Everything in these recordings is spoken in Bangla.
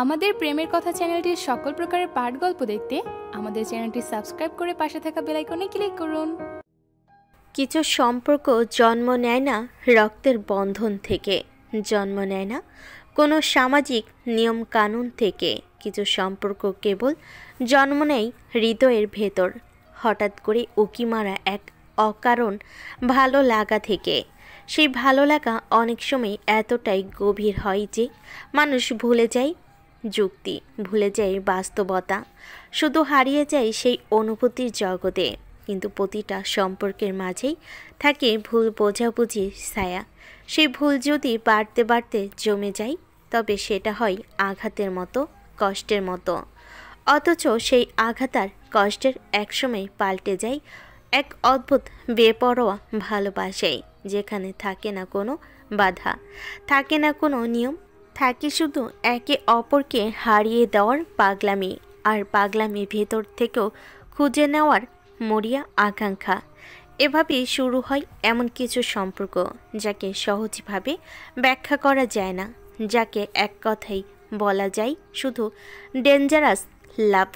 আমাদের প্রেমের কথা চ্যানেলটির সকল প্রকারের পাঠ গল্প দেখতে আমাদের চ্যানেলটি সাবস্ক্রাইব করে পাশে থাকা বেল আইকনে ক্লিক করুন। কিছু সম্পর্ক জন্ম নেয় না রক্তের বন্ধন থেকে, জন্ম নেয় না কোনো সামাজিক নিয়ম কানুন থেকে। কিছু সম্পর্ক কেবল জন্ম নেয় হৃদয়ের ভেতর, হঠাৎ করে উকি মারা এক অকারণ ভালো লাগা থেকে। সেই ভালো লাগা অনেক সময় এতটাই গভীর হয় যে মানুষ ভুলে যায় যুক্তি, ভুলে যায় বাস্তবতা, শুধু হারিয়ে যায় সেই অনুভূতির জগতে। কিন্তু প্রতিটা সম্পর্কের মাঝেই থাকে ভুল বোঝাবুঝির ছায়া। সেই ভুল যদি বাড়তে বাড়তে জমে যায়, তবে সেটা হয় আঘাতের মতো, কষ্টের মতো। অথচ সেই আঘাত আর কষ্টের একসময় পাল্টে যায় এক অদ্ভুত বেপরোয়া ভালোবাসায়, যেখানে থাকে না কোনো বাধা, থাকে না কোনো নিয়ম, থাকে শুধু একে অপরকে হারিয়ে দেওয়ার পাগলামি, আর পাগলামি ভেতর থেকেও খুঁজে নেওয়ার মরিয়া আকাঙ্ক্ষা। এভাবেই শুরু হয় এমন কিছু সম্পর্ক যাকে সহজভাবে ব্যাখ্যা করা যায় না, যাকে এক কথাই বলা যায় শুধু ডেঞ্জারাস লাভ।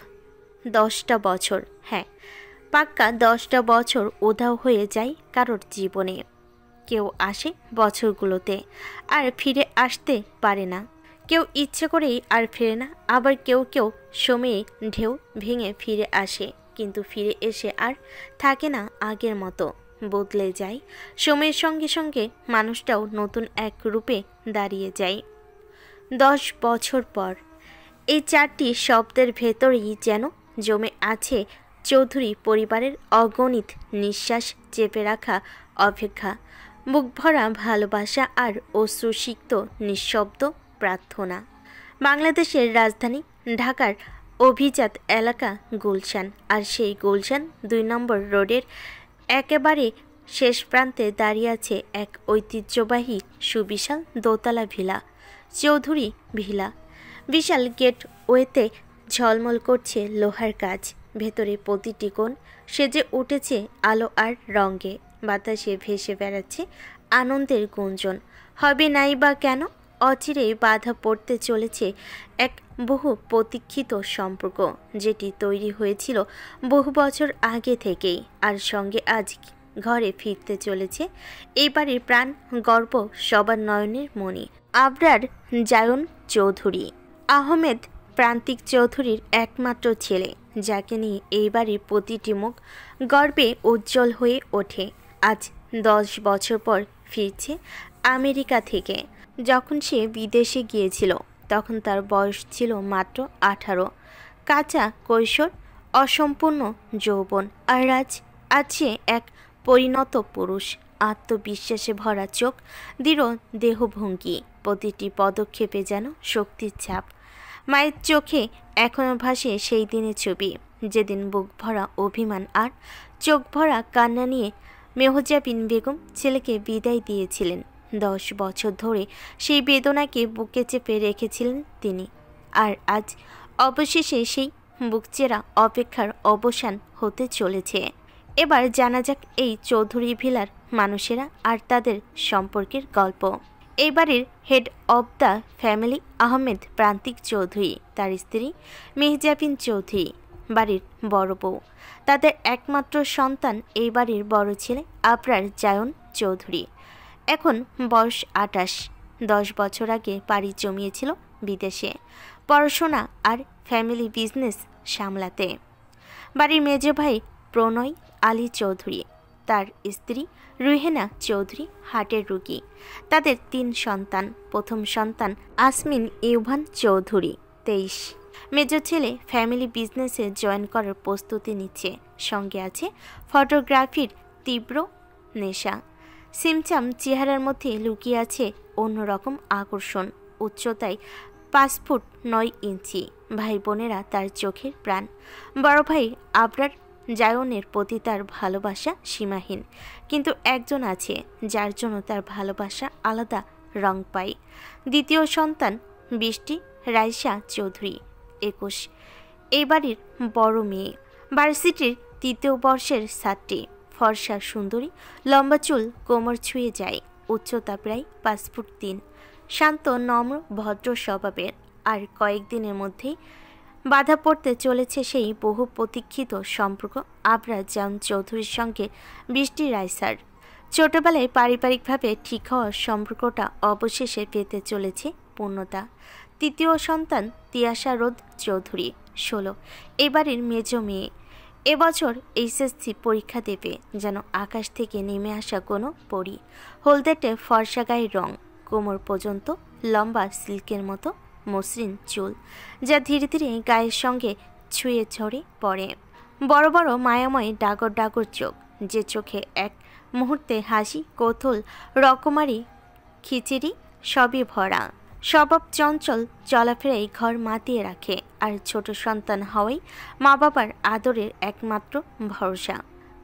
10টা বছর, হ্যাঁ পাক্কা 10টা বছর উধাও হয়ে যায় কারোর জীবনে। কেউ আসে বছরগুলোতে আর ফিরে আসতে পারে না, কেউ ইচ্ছে করেই আর ফিরে না, আবার কেউ কেউ সময়ে ঢেউ ভেঙে ফিরে আসে, কিন্তু ফিরে এসে আর থাকে না আগের মতো, বদলে যায় সময়ের সঙ্গে সঙ্গে। মানুষটাও নতুন এক রূপে দাঁড়িয়ে যায়। 10 বছর পর এই 4টি শব্দের ভেতরেই যেন জমে আছে চৌধুরী পরিবারের অগণিত নিঃশ্বাস, চেপে রাখা অপেক্ষা, বুক ভরা ভালোবাসা আর অশ্রুসিক্ত নিঃশব্দ প্রার্থনা। বাংলাদেশের রাজধানী ঢাকার অভিজাত এলাকা গুলশান, আর সেই গুলশান 2 নম্বর রোডের একেবারে শেষ প্রান্তে দাঁড়িয়ে আছে এক ঐতিহ্যবাহী সুবিশাল দোতলা ভিলা, চৌধুরী ভিলা। বিশাল গেটওয়েতে ঝলমল করছে লোহার কাজ, ভেতরে প্রতিটি কোণ সেজে উঠেছে আলো আর রঙে, বাতাসে ভেসে বেড়াচ্ছে আনন্দের গুঞ্জন। হবে নাই বা কেন, অচিরেই বাধা পড়তে চলেছে এক বহু প্রতীক্ষিত সম্পর্ক, যেটি তৈরি হয়েছিল বহু বছর আগে থেকেই, আর সঙ্গে আজ ঘরে ফিরতে চলেছে এই বাড়ির প্রাণ গর্ব, সবার নয়নের মণি, আবরার জায়ন চৌধুরী। আহমেদ প্রান্তিক চৌধুরীর একমাত্র ছেলে, যাকে নিয়ে এই বাড়ির প্রতিটি মুখ গর্বে উজ্জ্বল হয়ে ওঠে। আজ 10 বছর পর ফিরছে আমেরিকা থেকে। যখন সে বিদেশে গিয়েছিল তখন তার বয়স ছিল মাত্র 18, কাঁচা কৈশোর, অসম্পূর্ণ যৌবন। আর আজ আছে এক পরিণত পুরুষ, আত্মবিশ্বাসে ভরা চোখ, দৃঢ় দেহভঙ্গি, প্রতিটি পদক্ষেপে যেন শক্তির ছাপ। মায়ের চোখে এখনো ভাসে সেই দিনের ছবি, যেদিন বুক ভরা অভিমান আর চোখ ভরা কান্না নিয়ে মেহজাবিন বেগম ছেলেকে বিদায় দিয়েছিলেন। 10 বছর ধরে সেই বেদনাকে বুকে চেপে রেখেছিলেন তিনি, আর আজ অবশেষে সেই বুকচেরা অপেক্ষার অবসান হতে চলেছে। এবার জানা যাক এই চৌধুরী ভিলার মানুষেরা আর তাদের সম্পর্কের গল্প। এই বাড়ির head of the family Ahmed প্রান্তিক চৌধুরী, তার স্ত্রী মেহজাবিন চৌধুরী, বাড়ির বড় বউ, তাদের একমাত্র সন্তান এই বাড়ির বড় ছেলে আবরার জায়ন চৌধুরী। এখন বয়স 28। 10 বছর আগে পাড়ি জমিয়েছিল বিদেশে পড়াশোনা আর ফ্যামিলি বিজনেস সামলাতে। বাড়ির মেজ ভাই প্রণয় আলী চৌধুরী, তার স্ত্রী রুহেনা চৌধুরী হার্টের রোগী। তাদের 3 সন্তান। প্রথম সন্তান আসমিন ইউভান চৌধুরী 23। মেজ ছেলে ফ্যামিলি বিজনেসে জয়েন করার প্রস্তুতি নিচ্ছে, সঙ্গে আছে ফটোগ্রাফির তীব্র নেশা। সিমচাম চেহারার মধ্যে লুকিয়ে আছে অন্যরকম আকর্ষণ। উচ্চতায় 5 ফুট 9 ইঞ্চি। ভাই বোনেরা তার চোখের প্রাণ। বড় ভাই আবরার জায়নের প্রতি তার ভালোবাসা সীমাহীন, কিন্তু একজন আছে যার জন্য তার ভালোবাসা আলাদা রং পায়। দ্বিতীয় সন্তান বৃষ্টি রাইসা চৌধুরী 21, এই বাড়ির বড় মেয়ে, ভার্সিটির 3য় বর্ষের ছাত্রী, ফর্সা সুন্দরী, লম্বা চুল কোমর ছুঁয়ে যায়, উচ্চতা প্রায় 5 ফুট 3, শান্ত নম্র ভদ্র স্বভাবের। আর কয়েকদিনের মধ্যেই বাধা পড়তে চলেছে সেই বহু প্রতীক্ষিত সম্পর্ক আবরার জাউন চৌধুরীর সঙ্গে বৃষ্টি রাইসার। ছোটবেলায় পারিবারিকভাবে ঠিক হওয়া সম্পর্কটা অবশেষে পেতে চলেছে পূর্ণতা। তৃতীয় সন্তান তিয়াশা রোদ চৌধুরী, 16, এবারের মেজ মেয়ে। এবছর এইচএসসি পরীক্ষা দেবে যেন আকাশ থেকে নেমে আসা কোনো পরী। হলদেটে ফর্সা গায়ের রং, কোমর পর্যন্ত লম্বা সিল্কের মতো মসৃণ চুল, যা ধীরে ধীরে গায়ের সঙ্গে ছুঁয়ে ঝরে পড়ে। বড় বড় মায়াময় ডাগর ডাগর চোখ, যে চোখে এক মুহূর্তে হাসি, কৌতূহল, রকমারি, খিচিড়ি সবই ভরা। স্বভাব চঞ্চল, চলাফেরাই ঘর মাতিয়ে রাখে, আর ছোট সন্তান হওয়াই মা বাবার আদরের একমাত্র ভরসা।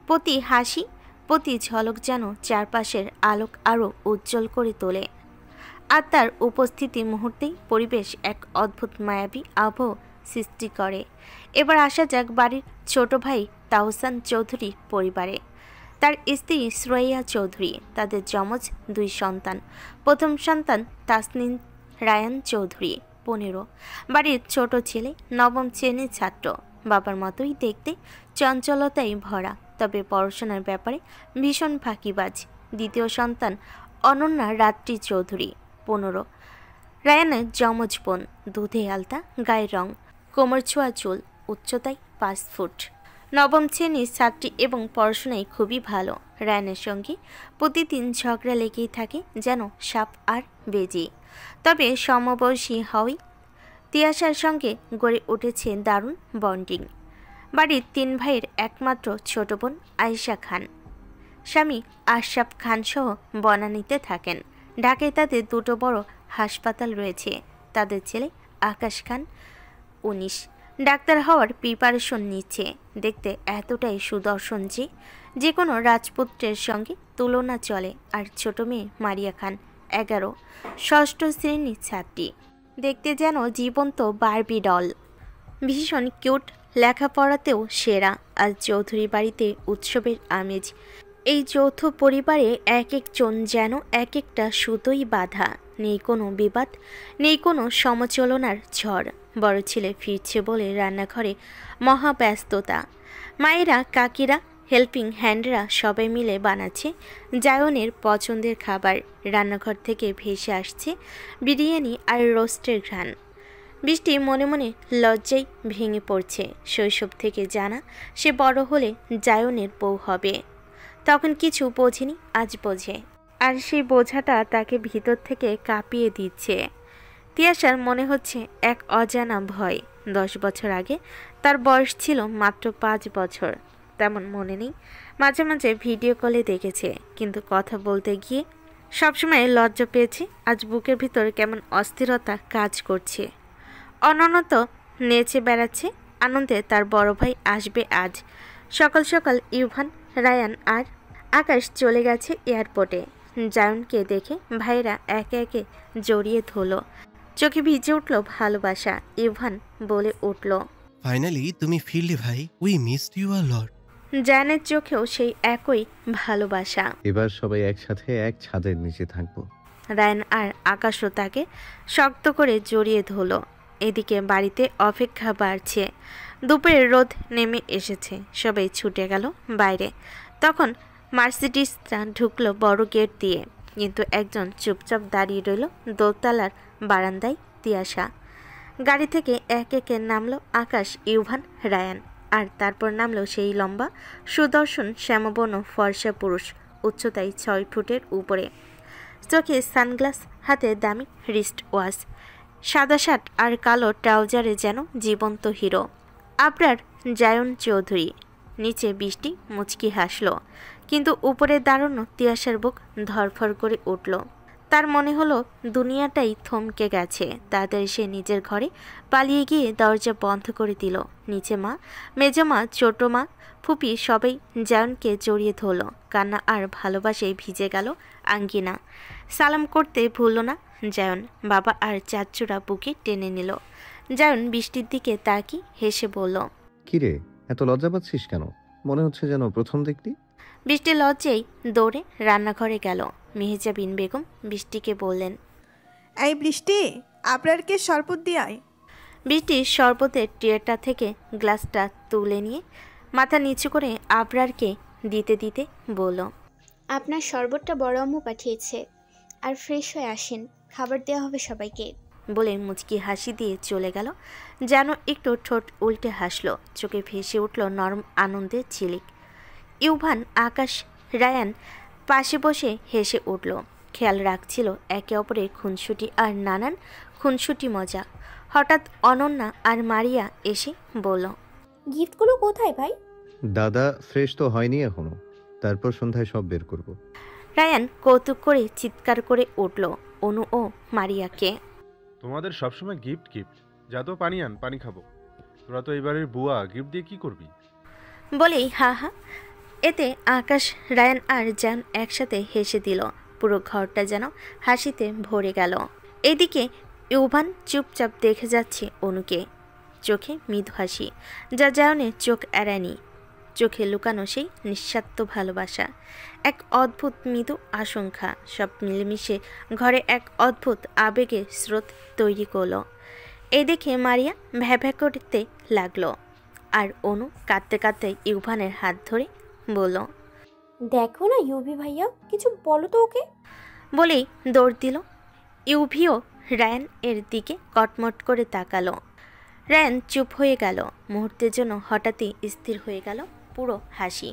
প্রতি হাসি, প্রতি ঝলক যেন চারপাশের আলোক আরও উজ্জ্বল করে তোলে। আর তার উপস্থিতি মুহূর্তেই পরিবেশ এক অদ্ভুত মায়াবী আবহ সৃষ্টি করে। এবার আসা যাক বাড়ির ছোট ভাই তাহসান চৌধুরীর পরিবারে। তার স্ত্রী শ্রেয়া চৌধুরী, তাদের যমজ 2 সন্তান। প্রথম সন্তান তাসনিম রায়ান চৌধুরী, 15, বাড়ির ছোট ছেলে, 9ম শ্রেণীর ছাত্র। বাবার মতোই দেখতে, চঞ্চলতায় ভরা, তবে পড়াশোনার ব্যাপারে ভীষণ ফাঁকিবাজ। দ্বিতীয় সন্তান অনন্যা রাত্রি চৌধুরী, 15, রায়ানের যমজ বোন, দুধে আলতা গায়ের রং, কোমর ছোঁয়া চুল, উচ্চতায় 5 ফুট। 9ম শ্রেণীর ছাত্রী এবং পড়াশোনায় খুবই ভালো। রায়ানের সঙ্গে প্রতিদিন ঝগড়া লেগেই থাকে, যেন সাপ আর বেজি। তবে সমবয়সী হওয়ায় তিয়াশার সঙ্গে গড়ে উঠেছে দারুণ বন্ডিং। বাড়ির 3 ভাইয়ের একমাত্র ছোট বোন আয়েশা খান, স্বামী আশরাফ খান সহ বনানীতে থাকেন। ঢাকায় তাদের 2টো বড় হাসপাতাল রয়েছে। তাদের ছেলে আকাশ খান, 19, ডাক্তার হওয়ার প্রিপারেশন নিচ্ছে। দেখতে এতটাই সুদর্শন যে কোনো রাজপুত্রের সঙ্গে তুলনা চলে। আর ছোট মেয়ে মারিয়া খান, 11, ষষ্ঠ শ্রেণীর ছাত্রী, দেখতে যেন জীবন্ত বারবি ডল, ভীষণ কিউট, লেখাপড়াতেও সেরা। আর চৌধুরী বাড়িতে উৎসবের আমেজ। এই যৌথ পরিবারে এক একজন যেন এক একটা সুতোই বাঁধা। নেই কোনো বিবাদ, নেই কোনো সমালোচনার ঝড়। বড় ছেলে ফিরছে বলে রান্নাঘরে মহাব্যস্ততা। মায়েরা, কাকিরা, হেল্পিং হ্যান্ডরা সবাই মিলে বানাচ্ছে জায়নের পছন্দের খাবার। রান্নাঘর থেকে ভেসে আসছে বিরিয়ানি আর রোস্টের ঘ্রাণ। বৃষ্টি মনে মনে লজ্জায় ভেঙে পড়ছে। শৈশব থেকে জানা সে বড় হলে জায়নের বউ হবে। তখন কিছু বোঝেনি, আজ বোঝে। আর সেই বোঝাটা তাকে ভিতর থেকে কাঁপিয়ে দিচ্ছে। তিয়াশার মনে হচ্ছে এক অজানা ভয়। 10 বছর আগে তার বয়স ছিল মাত্র 5 বছর। তেমন মনে নেই। মাঝে মাঝে ভিডিও কলে দেখেছে, কিন্তু কথা বলতে গিয়ে সবসময় লজ্জা পেয়েছে। আজ বুকের ভিতর কেমন অস্থিরতা কাজ করছে। অননত নেচে বেড়াচ্ছে আনন্দে। তার বড় ভাই আসবে আজ। সকাল সকাল ইউভান, রায়ান আর আকাশ চলে গেছে এয়ারপোর্টে। জায়নকে দেখে ভাইরা একে একে জড়িয়ে ধরল। চোখে ভিজে উঠল ভালোবাসা। ইউভান বলে উঠল, ফাইনালি তুমি ফিরলে ভাই, উই মিসড ইউ আ লট। জায়নের চোখেও সেই একই ভালোবাসা। এবার সবাই একসাথে এক ছাদের নিচে থাকবো। রায়ান আর আকাশও তাকে শক্ত করে জড়িয়ে ধরল। এদিকে বাড়িতে অপেক্ষা বাড়ছে। দুপুরের রোদ নেমে এসেছে। সবাই ছুটে গেল বাইরে। তখন মার্সিডিসটা ঢুকলো বড় গেট দিয়ে, কিন্তু একজন চুপচাপ দাঁড়িয়ে রইল দোতলার বারান্দায়। তিয়াশা। গাড়ি থেকে এক একে নামলো আকাশ, ইউভান, রায়ান, আর তারপর নামলো সেই লম্বা সুদর্শন শ্যামবর্ণ ফর্সা পুরুষ, উচ্চতায় 6 ফুটের উপরে, চোখে সানগ্লাস, হাতে দামি রিস্ট ওয়াচ, সাদা শার্ট আর কালো ট্রাউজারে যেন জীবন্ত হিরো। আবরার জায়ন চৌধুরী। নিচে বৃষ্টি মুচকি হাসল, কিন্তু উপরে দাঁড়ানো তিয়াশার বুক ধরফর করে উঠল। তার মনে হলো দুনিয়াটাই থমকে গেছে। তাড়াতাড়ি সে নিজের ঘরে পালিয়ে গিয়ে দরজা বন্ধ করে দিল। নিচে মা, মেজমা, ছোট মা, ফুপি সবাই জায়নকে জড়িয়ে ধরল। কান্না আর ভালোবাসায় ভিজে গেল আঙ্গিনা। সালাম করতে ভুলল না জায়ন। বাবা আর চাচুরা বুকে টেনে নিল। জায়ন বৃষ্টির দিকে তাকিয়ে হেসে বলল, কিরে, এত লজ্জা পাচ্ছিস কেন? মনে হচ্ছে যেন প্রথম দেখলি। বৃষ্টি লজ্জায় দৌড়ে রান্নাঘরে গেল। মেহেজাবিন বেগম বৃষ্টিকে বললেন, এই বৃষ্টি, আবরারকে শরবত দিয়ে আয়। বৃষ্টি শরবতের ট্রেটা থেকে গ্লাসটা তুলে নিয়ে মাথা নিচু করে আবরারকে দিতে দিতে বলল, আপনার শরবতটা বড় আম্মু পাঠিয়েছে। আর ফ্রেশ হয়ে আসেন, খাবার দেওয়া হবে সবাইকে। বলে মুচকি হাসি দিয়ে চলে গেল। যেন একটু ঠোঁট উল্টে হাসলো, চোখে ভেসে উঠল নরম আনন্দের ঝিলিক। ইউভান, আকাশ, রায়ান পাশে বসে হেসে উঠল। খেয়াল রাখছিল একে অপরের খুনসুটি আর নানান খুনসুটি মজা। হঠাৎ অনন্যা আর মারিয়া এসে বলল, গিফটগুলো কোথায় ভাই? দাদা ফ্রেশ তো হয়নি এখনো, তারপর সন্ধ্যায় সব বের করব। রায়ান কৌতুক করে চিৎকার করে উঠল অনু ও মারিয়াকে। তোমাদের সবসময় গিফট গিফট, যা তো পানি আন, পানি খাবো। তোরা তো এবারের বুয়া, গিফট দিয়ে কি করবি? বলেই হা হা। এতে আকাশ, রায়ান আর জান একসাথে হেসে দিল। পুরো ঘরটা যেন হাসিতে ভরে গেল। এদিকে ইউভান চুপচাপ দেখে যাচ্ছে অনুকে, চোখে মৃদু হাসি, যা জায়নে চোখ এড়ায়নি। চোখে লুকানো সেই নিঃস্বার্থ ভালোবাসা, এক অদ্ভুত মৃদু আশঙ্কা, সব মিলেমিশে ঘরে এক অদ্ভুত আবেগের স্রোত তৈরি করল। এই দেখে মারিয়া ভ্যাভ্যা করতে লাগলো, আর অনু কাঁদতে কাঁদতে ইউভানের হাত ধরে বলল, দেখো না ইউভি ভাইয়া, কিছু বলো তো ওকে। বলেই দৌড় দিল। ইউভিও রায়ান এর দিকে কটমট করে তাকালো। রায়ান চুপ হয়ে গেল। মুহূর্তের জন্য হঠাৎই স্থির হয়ে গেল পুরো হাসি,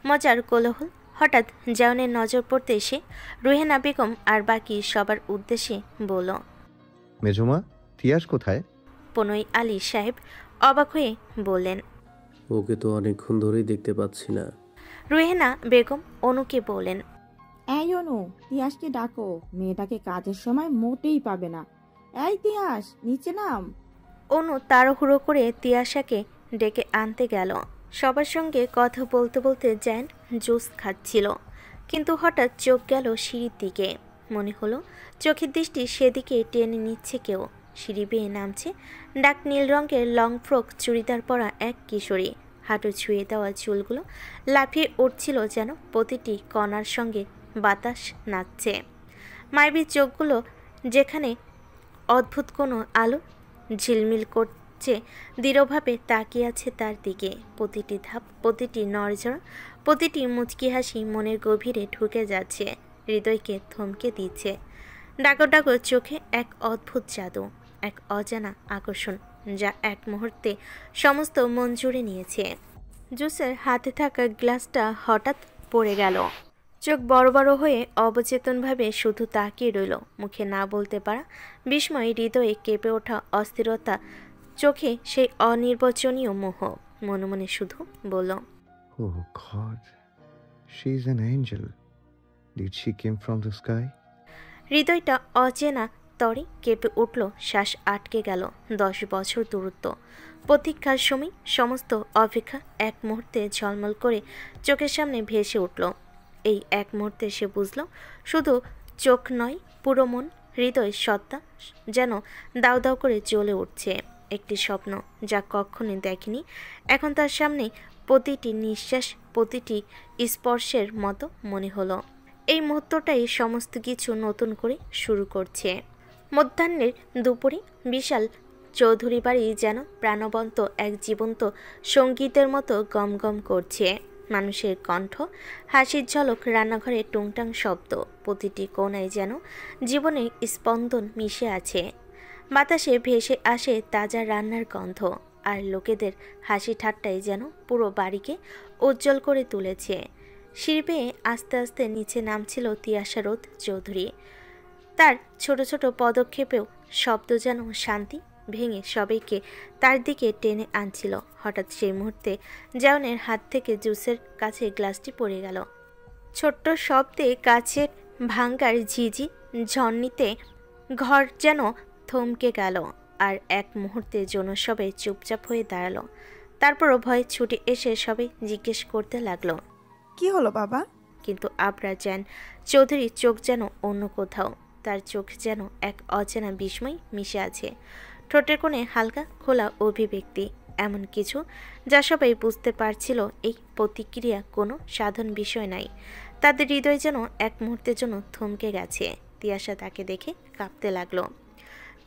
মজার কোলাহল। হঠাৎ জায়নের নজর পড়তে এসে রুহেনা বেগম আর বাকি সবার উদ্দেশ্যে বলল, মেজমা, তিয়াস কোথায়? পনই আলী সাহেব অবাক হয়ে বললেন, ওকে তো অনেকক্ষণ ধরেই দেখতে পাচ্ছি না। রুহেনা বেগম অনুকে বললেন, এই অনু, তিয়াসকে ডাকো, মেয়েটাকে কাজের সময় মোটেই পাবে না। এই তিয়াস, নিচে নাম। অনু তাড়াহুড়ো করে তিয়াশাকে ডেকে আনতে গেল। সবার সঙ্গে কথা বলতে বলতে জ্যান জুস খাচ্ছিল, কিন্তু হঠাৎ চোখ গেল সিঁড়ির দিকে। মনে হলো চোখের দৃষ্টি সেদিকে টেনে নিচ্ছে কেউ। সিঁড়ি বেয়ে নামছে ডাক নীল রঙের লং ফ্রক চুড়িদার পরা এক কিশোরী। হাঁটু ছুঁয়ে দেওয়া চুলগুলো লাফিয়ে উঠছিল যেন প্রতিটি কণার সঙ্গে বাতাস নাচছে। মায়াবী চোখগুলো যেখানে অদ্ভুত কোনো আলো ঝিলমিল করছে, দৃঢ়ভাবে তাকিয়ে আছে তার দিকে। প্রতিটি ধাপ, প্রতিটি নড়চড়, প্রতিটি মুচকি হাসি মনের গভীরে ঢুকে যাচ্ছে, হৃদয়কে থমকে দিচ্ছে। ডাগর ডাগর চোখে এক অদ্ভুত জাদু, এক অজানা আকর্ষণ, যা এক মুহূর্তে সমস্ত মন জুড়ে নিয়েছে। জুসের হাতে থাকা গ্লাসটা হঠাৎ পড়ে গেল। চোখ বড় বড় হয়ে অবচেতনভাবে শুধু তাকিয়ে রইল। মুখে না বলতে পারা বিস্ময়, হৃদয়ে কেঁপে ওঠা অস্থিরতা, চোখে সেই অনির্বচনীয় মোহ। মনে মনে শুধু বলল, Oh God, she's an angel. Did she came from the sky? হৃদয়টা অচেনা তরে কেঁপে উঠল, শ্বাস আটকে গেল। 10 বছর দূরত্ব, প্রতীক্ষার সময় সমস্ত অপেক্ষা এক মুহূর্তে ঝলমল করে চোখের সামনে ভেসে উঠল। এই এক মুহূর্তে সে বুঝল, শুধু চোখ নয়, পুরো মন, হৃদয়, সত্তা যেন দাউ দাউ করে জ্বলে উঠছে। একটি স্বপ্ন যা কখনোই দেখেনি, এখন তার সামনে প্রতিটি নিঃশ্বাস, প্রতিটি স্পর্শের মতো মনে হলো। এই মুহূর্তটাই সমস্ত কিছু নতুন করে শুরু করছে। মধ্যাহ্নের দুপুরে বিশাল চৌধুরী বাড়ি যেন প্রাণবন্ত এক জীবন্ত সঙ্গীতের মতো গম গম করছে। মানুষের কণ্ঠ, হাসির ঝলক, রান্নাঘরে টুংটাং শব্দ, প্রতিটি কোণায় যেন জীবনের স্পন্দন মিশে আছে। বাতাসে ভেসে আসে তাজা রান্নার গন্ধ, আর লোকেদের হাসি ঠাট্টায় যেন পুরো বাড়িকে উজ্জ্বল করে তুলেছে। সিঁড়ি বেয়ে আস্তে আস্তে নিচে নামছিল তিয়াশা রোদ চৌধুরী। তার ছোট ছোট পদক্ষেপেও শব্দ যেন শান্তি ভেঙে সবাইকে তার দিকে টেনে আনছিল। হঠাৎ সেই মুহূর্তে জায়নের হাত থেকে জুসের কাছে গ্লাসটি পড়ে গেল। ছোট্ট শব্দে কাছের ভাঙ্গার ঝিঝি ঝর্ণিতে ঘর যেন থমকে গেল, আর এক মুহূর্তে জন্য সবাই চুপচাপ হয়ে দাঁড়ালো। তারপরও ভয়ে ছুটে এসে সবাই জিজ্ঞেস করতে লাগলো, কি হলো বাবা? কিন্তু আবরার জ্যান চৌধুরীর চোখ যেন অন্য কোথাও। তার চোখ যেন এক অচেনা বিস্ময় মিশে আছে, ঠোঁটের কোণে হালকা খোলা অভিব্যক্তি, এমন কিছু যা সবাই বুঝতে পারছিল এই প্রতিক্রিয়া কোনো সাধারণ বিষয় নাই। তাদের হৃদয় যেন এক মুহূর্তের জন্য থমকে গেছে। তিয়াশা তাকে দেখে কাঁপতে লাগলো।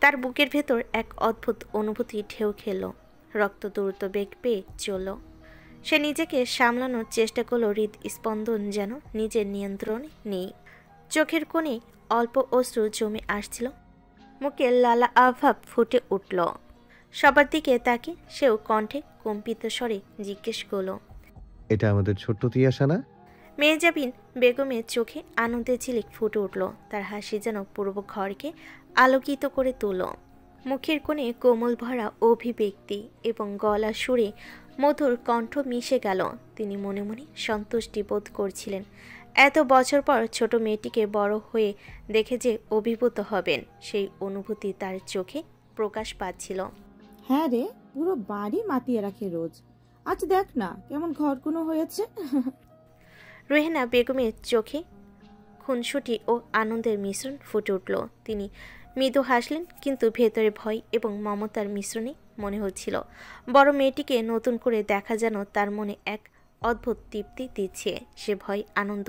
তার বুকের ভেতর এক অদ্ভুত অনুভূতি ঢেউ খেল। রক্ত দ্রুত বেগ পেয়ে চলল। সে নিজেকে সামলানোর চেষ্টা করল। হৃদস্পন্দন যেন নিজের নিয়ন্ত্রণে নেই। চোখের কোণে অল্প অশ্রু জমে আসছিল। মুখে লালা আভাব ফুটে উঠল। সবার দিকে তাকে সেও কণ্ঠে কম্পিত স্বরে জিজ্ঞেস করল, এটা আমাদের ছোট্ট তিয়াশা না? মেহজাবিন বেগমের চোখে আনন্দের ঝিলিক ফুটে উঠল। তার হাসি যেন পুরো ঘরকে আলোকিত করে তুলল। মুখের কোণে কোমল ভরা অভিব্যক্তি এবং গলা সুরে মধুর কণ্ঠ মিশে গেল। তিনি মনে মনে সন্তুষ্টি বোধ করছিলেন। এত বছর পর ছোট মেয়েটিকে বড় হয়ে দেখে যে অভিভূত হবেন, সেই অনুভূতি তার চোখে প্রকাশ পাচ্ছিল। হ্যাঁ রে, পুরো বাড়ি মাতিয়ে রাখে রোজ। আজ দেখ না কেমন ঘরকুনো হয়েছে। রুহেনা বেগমের চোখে খুনসুটি ও আনন্দের মিশ্রণ ফুটে উঠল। তিনি মৃদু হাসলেন, কিন্তু ভেতরে ভয় এবং মমতার মিশ্রণে মনে হচ্ছিল বড় মেয়েটিকে নতুন করে দেখা যেন তার মনে এক অদ্ভুত তৃপ্তি দিচ্ছে। সে ভয়, আনন্দ,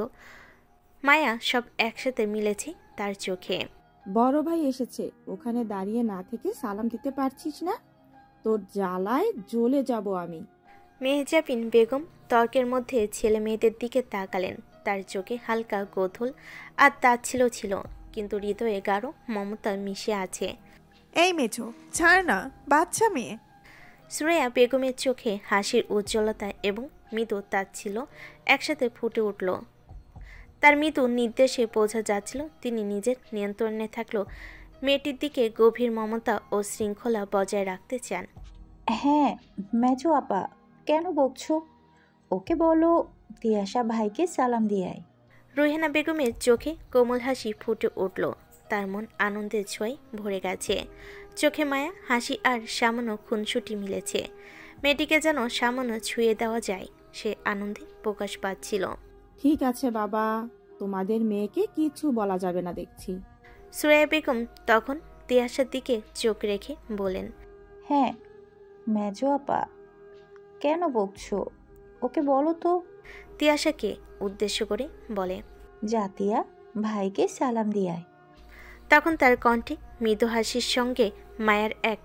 মায়া সব একসাথে মিলেছে তার চোখে। বড় ভাই এসেছে, ওখানে দাঁড়িয়ে না থেকে সালাম দিতে পারছিস না? তোর জ্বালায় জ্বলে যাব আমি। মেহজাবিন বেগম তর্কের মধ্যে ছেলে মেয়েদের দিকে তাকালেন। তার চোখে হালকা কৌতূহল আর তাচ্ছিল্য ছিল, কিন্তু হৃদয়ে গাঢ় মমতা মিশে আছে। এই মেজো, ছাড় না, বাচ্চা মেয়ে। সুরাইয়া বেগমের চোখে হাসির উজ্জ্বলতা এবং মৃদু তাচ্ছিল্য একসাথে ফুটে উঠল। তার মৃদু নির্দেশে বোঝা যাচ্ছিল তিনি নিজের নিয়ন্ত্রণে থাকলেও মেয়েটির দিকে গভীর মমতা ও শৃঙ্খলা বজায় রাখতে চান। হ্যাঁ মেজো আপা, কেন বকছো? ওকে বলো তিয়াশা ভাইকে সালাম দিয়ে আয়। রুহেনা বেগমের চোখে কোমল হাসি ফুটে উঠল। তার মন আনন্দের ছোঁয়ায় ভরে গেছে। চোখে মায়া, হাসি আর সামান্য খুনসুটি মিলেছে। মেয়েটিকে যেন সামান্য ছুঁয়ে দেওয়া যায়, সে আনন্দে প্রকাশ পাচ্ছিল। ঠিক আছে বাবা, তোমাদের মেয়েকে কিছু বলা যাবে না দেখছি। সুরাইয়া বেগম তখন তিয়াশার দিকে চোখ রেখে বলেন, হ্যাঁ মেজো আপা, কেন বকছো? ওকে বলো তো। তিয়াশাকে উদ্দেশ্য করে বলে, জাতিয়া ভাইকে সালাম দিয়ে আয়। তখন তার কণ্ঠে মৃদু হাসির সঙ্গে মায়ার এক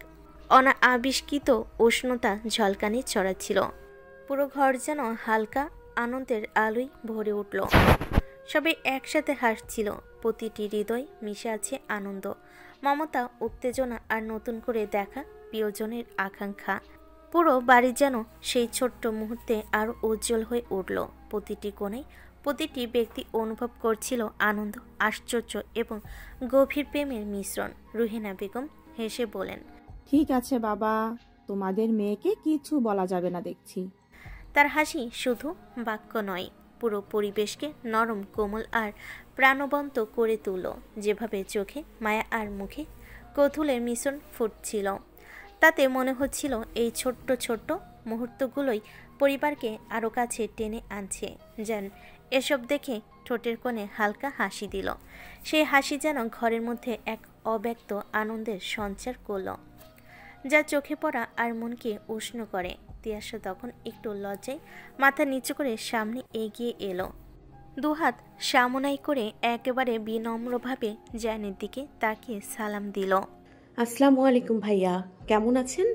অনাবিষ্কৃত উষ্ণতা ঝলকানি ছড়াচ্ছিল। পুরো ঘর যেন হালকা আনন্দের আলোয় ভরে উঠল। সবাই একসাথে হাসছিল। প্রতিটি হৃদয় মিশে আছে আনন্দ, মমতা, উত্তেজনা আর নতুন করে দেখা প্রিয়জনের আকাঙ্ক্ষা। পুরো বাড়ি যেন সেই ছোট্ট মুহূর্তে আরও উজ্জ্বল হয়ে উঠল। প্রতিটি কোণায় প্রতিটি ব্যক্তি অনুভব করছিল আনন্দ, আশ্চর্য এবং গভীর প্রেমের মিশ্রণ। রুহেনা বেগম হেসে বলেন, ঠিক আছে বাবা, তোমাদের মেয়েকে কিছু বলা যাবে না দেখছি। তার হাসি শুধু বাক্য নয়, পুরো পরিবেশকে নরম, কোমল আর প্রাণবন্ত করে তুলল। যেভাবে চোখে মায়া আর মুখে কৌতূহলের মিশ্রণ ফুটছিল, তাতে মনে হচ্ছিল এই ছোট্ট ছোট্ট মুহূর্তগুলোই পরিবারকে আরও কাছে টেনে আনছে। যেন এসব দেখে ঠোঁটের কোণে হালকা হাসি দিল। সেই হাসি যেন ঘরের মধ্যে এক অব্যক্ত আনন্দের সঞ্চার করল, যা চোখে পড়া আর মনকে উষ্ণ করে। তিয়াশা তখন একটু লজ্জায় মাথা নিচু করে সামনে এগিয়ে এলো। দুহাত সামনাই করে একেবারে বিনম্রভাবে জানের দিকে তাকিয়ে সালাম দিল। আসসালামু আলাইকুম ভাইয়া, কেমন আছেন?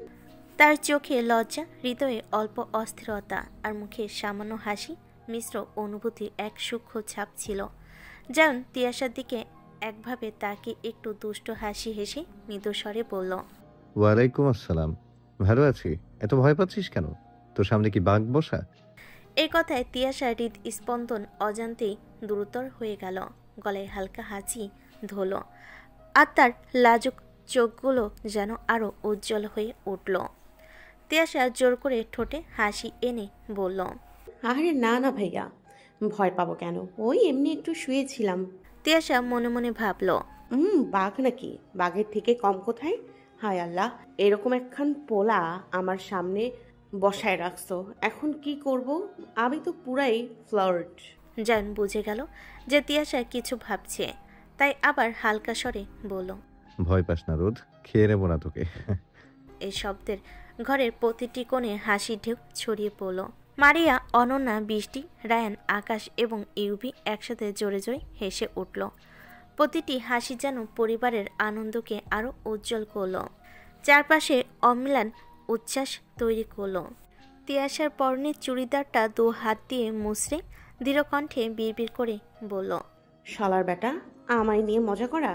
তার চোখে লজ্জা, হৃদয়ে অল্প অস্থিরতা আর মুখে সামান্য হাসি মিশ্র অনুভূতির এক সূক্ষ্ম ছাপ ছিল। যেন তিয়াশার দিকে একভাবে তাকে একটু দুষ্ট হাসি হেসে মৃদু স্বরে বলল, ওয়ালাইকুম আসসালাম। ভালো আছি। এত ভয় পাচ্ছিস কেন? তোর সামনে কি বাঘ বসা? এই কথায় তিয়াশার হৃদস্পন্দন অজান্তেই দ্রুতর হয়ে গেল। গলায় হালকা হাসি ধরল আর তার লাজুক চোখগুলো যেন আরও উজ্জ্বল হয়ে উঠল। তিয়াশা জোর করে ঠোঁটে হাসি এনে বলল, আরে না না ভাইয়া, ভয় পাবো কেন? ওই এমনি একটু শুয়েছিলাম। তিয়াশা মনে মনে ভাবল, বাঘ নাকি? বাঘের থেকে কম কোথায়? হায় আল্লাহ, এরকম একখান পোলা আমার সামনে বসায় রাখছো, এখন কি করব? আমি তো পুরাই ফ্লার্ট। জান বুঝে গেল যে তিয়াশা কিছু ভাবছে, তাই আবার হালকা স্বরে বলল, ভয় পাস না রোদ, খেয়ে নেবো না তোকে। এই শব্দের ঘরের প্রতিটি কোণে হাসি ঢেউ ছড়িয়ে পড়ল। মারিয়া, অনন্যা, বৃষ্টি, রায়ান, আকাশ এবং ইউভি একসাথে জোরে জোরে হেসে উঠল। প্রতিটি হাসি যেন পরিবারের আনন্দকে আরও উজ্জ্বল করল। চারপাশে অম্লান উচ্ছ্বাস তৈরি করল। তিয়াশার পরনের চুড়িদারটা 2 হাত দিয়ে মুছড়ে দৃঢ় কণ্ঠে বিড়বিড় করে বলল, শালার বেটা, আমায় নিয়ে মজা করা,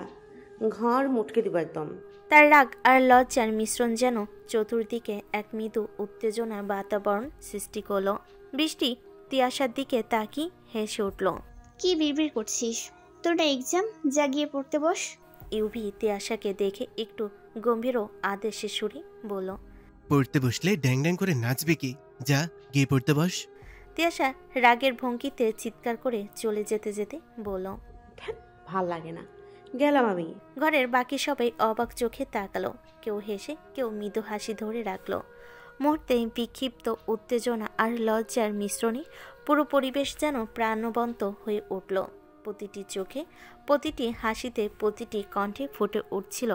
ঘর মুটকে দিব একদম। তার রাগ আর লজ্জার মিশ্রণ যেন চতুর্দিকে এক মৃদু উত্তেজনার বাতাবরণ সৃষ্টি করল। বৃষ্টি তিয়াশার দিকে তাকিয়ে হেসে উঠল। কি বিড়বিড় করছিস? তোর না এক্সাম, যা গিয়ে পড়তে বস। ইউভি তিয়াশাকে দেখে একটু গম্ভীর আদেশে সুরে বলল, পড়তে বসলে ড্যাং ড্যাং করে নাচবে কি? যা গিয়ে পড়তে বস। তিয়াশা রাগের ভঙ্গিতে চিৎকার করে চলে যেতে যেতে বলল, ভাল লাগে না, গেলাম আমি। ঘরের বাকি সবাই অবাক চোখে তাকালো। কেউ হেসে, কেউ মৃদু হাসি ধরে রাখলো। মুহূর্তে বিক্ষিপ্ত উত্তেজনা আর লজ্জার মিশ্রণে পুরো পরিবেশ যেন প্রাণবন্ত হয়ে উঠল। প্রতিটি চোখে, প্রতিটি হাসিতে, প্রতিটি কণ্ঠে ফুটে উঠছিল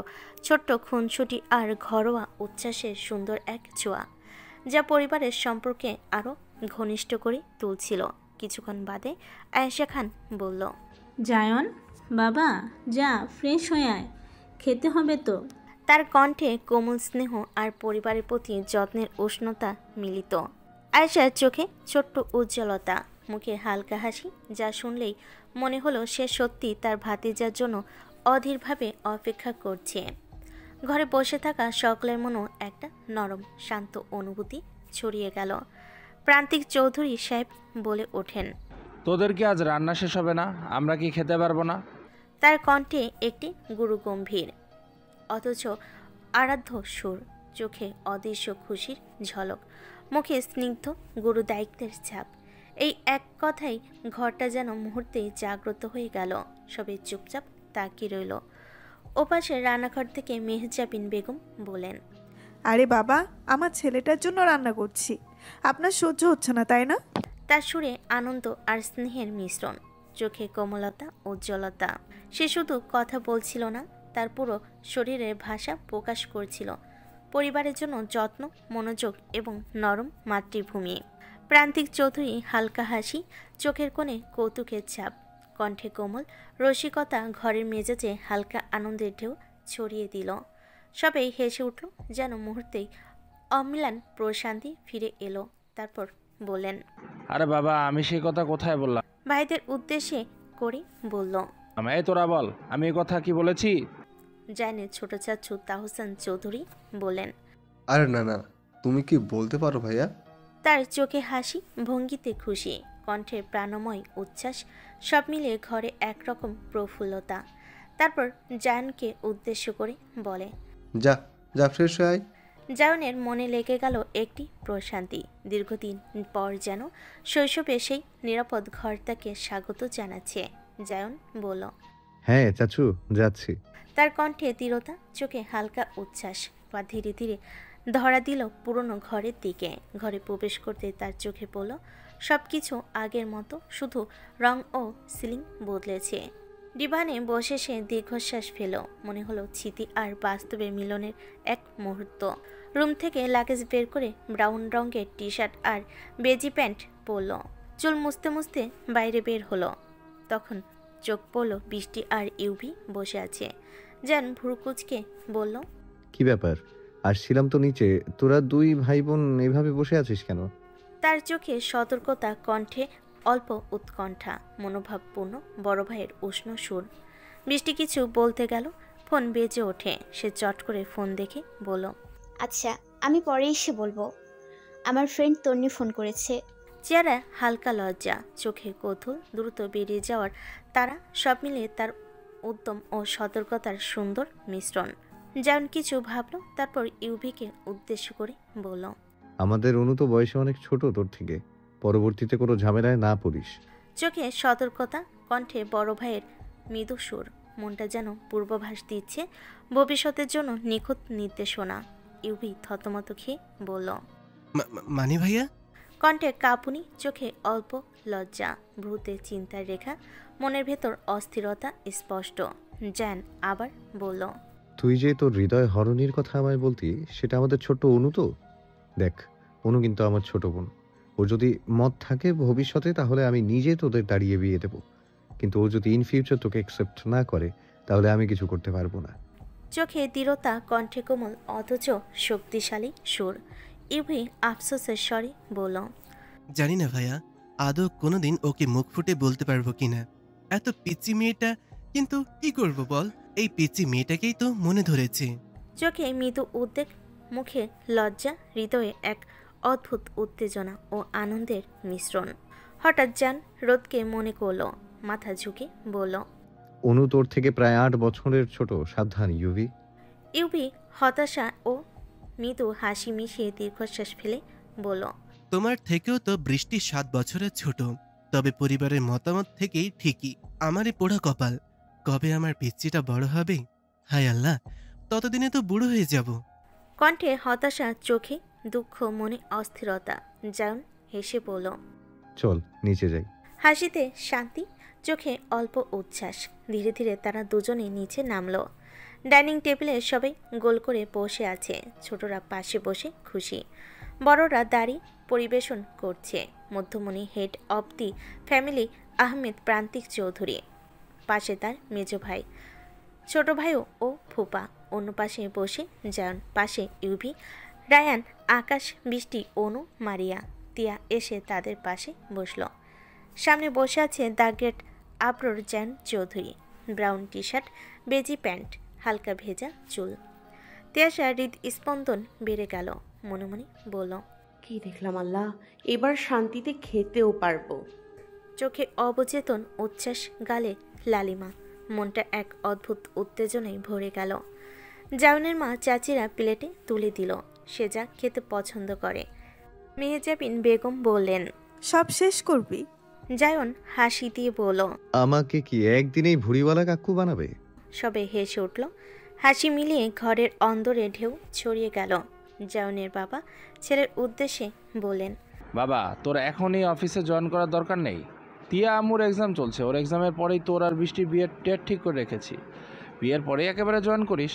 ছোট্ট খুনসুটি আর ঘরোয়া উচ্ছ্বাসের সুন্দর এক ছোঁয়া, যা পরিবারের সম্পর্কে আরও ঘনিষ্ঠ করে তুলছিল। কিছুক্ষণ বাদে আয়েশা খান বলল, জায়ন বাবা, যা ফ্রেশ হয়ে আয়, খেতে হবে তো। তার কণ্ঠে কোমল স্নেহ আর পরিবারের প্রতি যত্নের উষ্ণতা মিলিত। আয়েশার চোখে ছোট্ট উজ্জ্বলতা, মুখে হালকা হাসি, যা শুনলেই মনে হলো সে সত্যি তার ভাতিজার জন্য অধীরভাবে অপেক্ষা করছে। ঘরে বসে থাকা সকলের মনেও একটা নরম শান্ত অনুভূতি ছড়িয়ে গেল। প্রান্তিক চৌধুরী সাহেব বলে ওঠেন, তোদের কি আজ রান্না শেষ হবে না? আমরা কি খেতে পারবো না? তার কণ্ঠে একটি গুরুগম্ভীর অথচ আরাধ্য সুর, চোখে অদৃশ্য খুশির ঝলক, মুখে স্নিগ্ধ গুরু দায়িত্বের ছাপ। এই এক কথাই ঘরটা যেন মুহূর্তেই জাগ্রত হয়ে গেল। সবাই চুপচাপ তাকিয়ে রইল। ওপাশে রান্নাঘর থেকে মেহজাবিন বেগম বলেন, আরে বাবা, আমার ছেলেটার জন্য রান্না করছি, আপনার সহ্য হচ্ছে না তাই না? তার সুরে আনন্দ আর স্নেহের মিশ্রণ, চোখে কোমলতা, উজ্জ্বলতা। সে শুধু কথা বলছিল না, তার পুরো শরীরের ভাষা প্রকাশ করছিল পরিবারের জন্য যত্ন, মনোযোগ এবং নরম মাতৃভূমি। প্রান্তিক চৌধুরী হালকা হাসি, চোখের কোণে কৌতুকের ছাপ, কণ্ঠে কোমল রসিকতা ঘরের মেজাজে হালকা আনন্দের ঢেউ ছড়িয়ে দিল। সবাই হেসে উঠল, যেন মুহূর্তেই অম্লান প্রশান্তি ফিরে এলো। তারপর বললেন, আরে বাবা, আমি সেই কথা কোথায় বললাম? ভাইদের উদ্দেশ্যে করে বলল, এই তোরা বল, আমি এই কথা কি বলেছি? জানের ছোট চাচু তাহসান চৌধুরী বলেন, আরে না না, তুমি কি বলতে পারো ভাইয়া? তার চোখে হাসি, ভঙ্গিতে খুশি, কণ্ঠে প্রাণময় উচ্ছ্বাস, সব মিলিয়ে ঘরে একরকম প্রফুল্লতা। তারপর জায়নকে উদ্দেশ্য করে বলে, যা যা ফ্রেশ হয়ে আয়। জায়নের মনে লেগে গেল একটি প্রশান্তি। দীর্ঘদিন পর যেন শৈশবে সেই নিরাপদ ঘর তাকে স্বাগত জানাচ্ছে। জায়ন বলল, হ্যাঁ চাচু, যাচ্ছি। তার কণ্ঠে দৃঢ়তা, চোখে হালকা উচ্ছ্বাস। পা ধীরে ধীরে ধরা দিল পুরনো ঘরের দিকে। ঘরে প্রবেশ করতে তার চোখে পড়ল সব কিছু আগের মতো, শুধু রং ও সিলিং বদলেছে। ডিভানে বসে সে দীর্ঘশ্বাস ফেল। মনে হলো স্মৃতি আর বাস্তবের মিলনের এক মুহূর্ত। রুম থেকে লাগেজ বের করে ব্রাউন রঙের টি শার্ট আর বেজি প্যান্ট পরল। চুল মুছতে মুছতে বাইরে বের হলো। তখন চোখ পড়ল বৃষ্টি আর ইউভি বসে আছে। যেন ভুরুকুচকে বলল, কি ব্যাপার? আসছিলাম তো নিচে, তোরা দুই ভাই বোন এভাবে বসে আছিস কেন? তার চোখে সতর্কতা, কণ্ঠে অল্প উৎকণ্ঠা, মনোভাবপূর্ণ বড় ভাইয়ের উষ্ণ সুর। বৃষ্টি কিছু বলতে গেল, ফোন বেজে ওঠে। সে চট করে ফোন দেখে বলল, আচ্ছা, আমি পরে এসে বলবো। আমার ফ্রেন্ড তন্নি ফোন করেছে। চেহারা হালকা লজ্জা, চোখে কৌতূহল, দ্রুত বেরিয়ে যাওয়ার তারা, সব মিলিয়ে তার উদ্যম ও সতর্কতার সুন্দর মিশ্রণ। যেমন কিছু ভাবল, তারপর ইউভিকে উদ্দেশ্য করে বলল, আমাদের অনু তো বয়সে অনেক ছোট তোর থেকে, পরবর্তীতে কোনো ঝামেলায় না পড়িস। চোখে সতর্কতা, কণ্ঠে বড় ভাইয়ের মৃদু সুর। মনটা যেন পূর্বাভাস দিচ্ছে ভবিষ্যতের জন্য নিখুঁত নির্দেশনা। ইউভি থতমত খেয়ে বলল, মানে ভাইয়া? কণ্ঠে কাঁপুনি, চোখে অল্প লজ্জা, ভ্রুতে চিন্তার রেখা, মনের ভেতর অস্থিরতা স্পষ্ট। জ্যান আবার বলল, তুই যে তোর হৃদয় হরণীর কথা আমায় বলতি, সেটা আমাদের ছোট্ট অনু তো। দেখ, অনু কিন্তু আমার ছোট বোন। ও যদি মত থাকে ভবিষ্যতে, তাহলে আমি নিজে তোদের দাঁড়িয়ে বিয়ে দেব। কিন্তু ও যদি ইন ফিউচার তোকে অ্যাকসেপ্ট না করে তাহলে আমি কিছু করতে পারবো না। চোখে দৃঢ়তা, কণ্ঠে কোমল অথচ শক্তিশালী সুর। ইউভি আফসোসের স্বরে বলল, জানি না ভাইয়া, আদৌ কোনোদিন ওকে মুখ ফুটে বলতে পারবো কিনা। এত পিচ্চি মেয়েটা, কিন্তু কি করব বল, এই পিচ্চি মেয়েটাকেই তো মনে ধরেছে। চোখে মৃদু উদ্বেগ, মুখে লজ্জা, হৃদয়ে এক অদ্ভুত উত্তেজনা ও আনন্দের মিশ্রণ। হঠাৎ জান রোদকে মনে করল, মাথা ঝুঁকে বলল, অনু তোর থেকে প্রায় 8 বছরের ছোট, সাবধান ইউভি। ইউভি হতাশা ও মৃদু হাসি মিশিয়ে দীর্ঘশ্বাস ফেলে বলল, তোমার থেকেও তো বৃষ্টি 7 বছরের ছোট, তবে পরিবারের মতামত থেকেই ঠিকই। আমারই পোড়া কপাল, কবে আমার পিচ্চিটা বড় হবে। হায় আল্লাহ, ততদিনে তো বুড়ো হয়ে যাব। কণ্ঠে হতাশা, চোখে দুঃখ, মনে অস্থিরতা। জায়ন হেসে বলল, চল নিচে যাই। হাসিতে শান্তি, চোখে অল্প উচ্ছ্বাস। ধীরে ধীরে তারা দুজনে নিচে নামল। ডাইনিং টেবিলে সবাই গোল করে বসে আছে। ছোটরা পাশে বসে খুশি, বড়রা দাঁড়িয়ে পরিবেশন করছে। মধ্যমণি head of the family Ahmed প্রান্তিক চৌধুরী, পাশে তার মেজ ভাই, ছোট ভাইও ও ফুপা। অন্য পাশে বসে জায়ন, পাশে ইউভি, রায়ান, আকাশ, বৃষ্টি, অনু, মারিয়া। তিয়া এসে তাদের পাশে বসল। সামনে বসে আছে the great Abrar Zayan Chowdhury, brown T shirt, beige pant, হালকা ভেজা চুল। তিয়াশা হৃদস্পন্দন বেড়ে গেল, মনে মনে বলল, কি দেখলাম আল্লাহ, এবার শান্তিতে খেতেও পারবো। চোখে অবচেতন উচ্ছ্বাস, গালে লালিমা। মনটা এক অদ্ভুত উত্তেজনায় ভরে গেল। জায়নের মা চাচিরা প্লেটে তুলে দিল, সে যা খেতে পছন্দ করে। মেহজাবিন বেগম বললেন, সব শেষ করবি? জায়ন হাসি দিয়ে বলল, আমাকে কি একদিনেই ভুড়িওয়ালা কাকু বানাবে? সবে হেসে উঠল। হাসি মিলিয়ে ঘরের অন্দরে ঢেউ ছড়িয়ে গেল। জায়নের বাবা ছেলের উদ্দেশ্যে বললেন, বাবা, তোর এখনই অফিসে জয়েন করার দরকার নেই। তিয়া আমুর এক্সাম চলছে, ওর এক্সামের পরেই তোর আর বৃষ্টির বিয়ের ডেট ঠিক করে রেখেছি। বিয়ের পরেই একেবারে জয়েন করিস।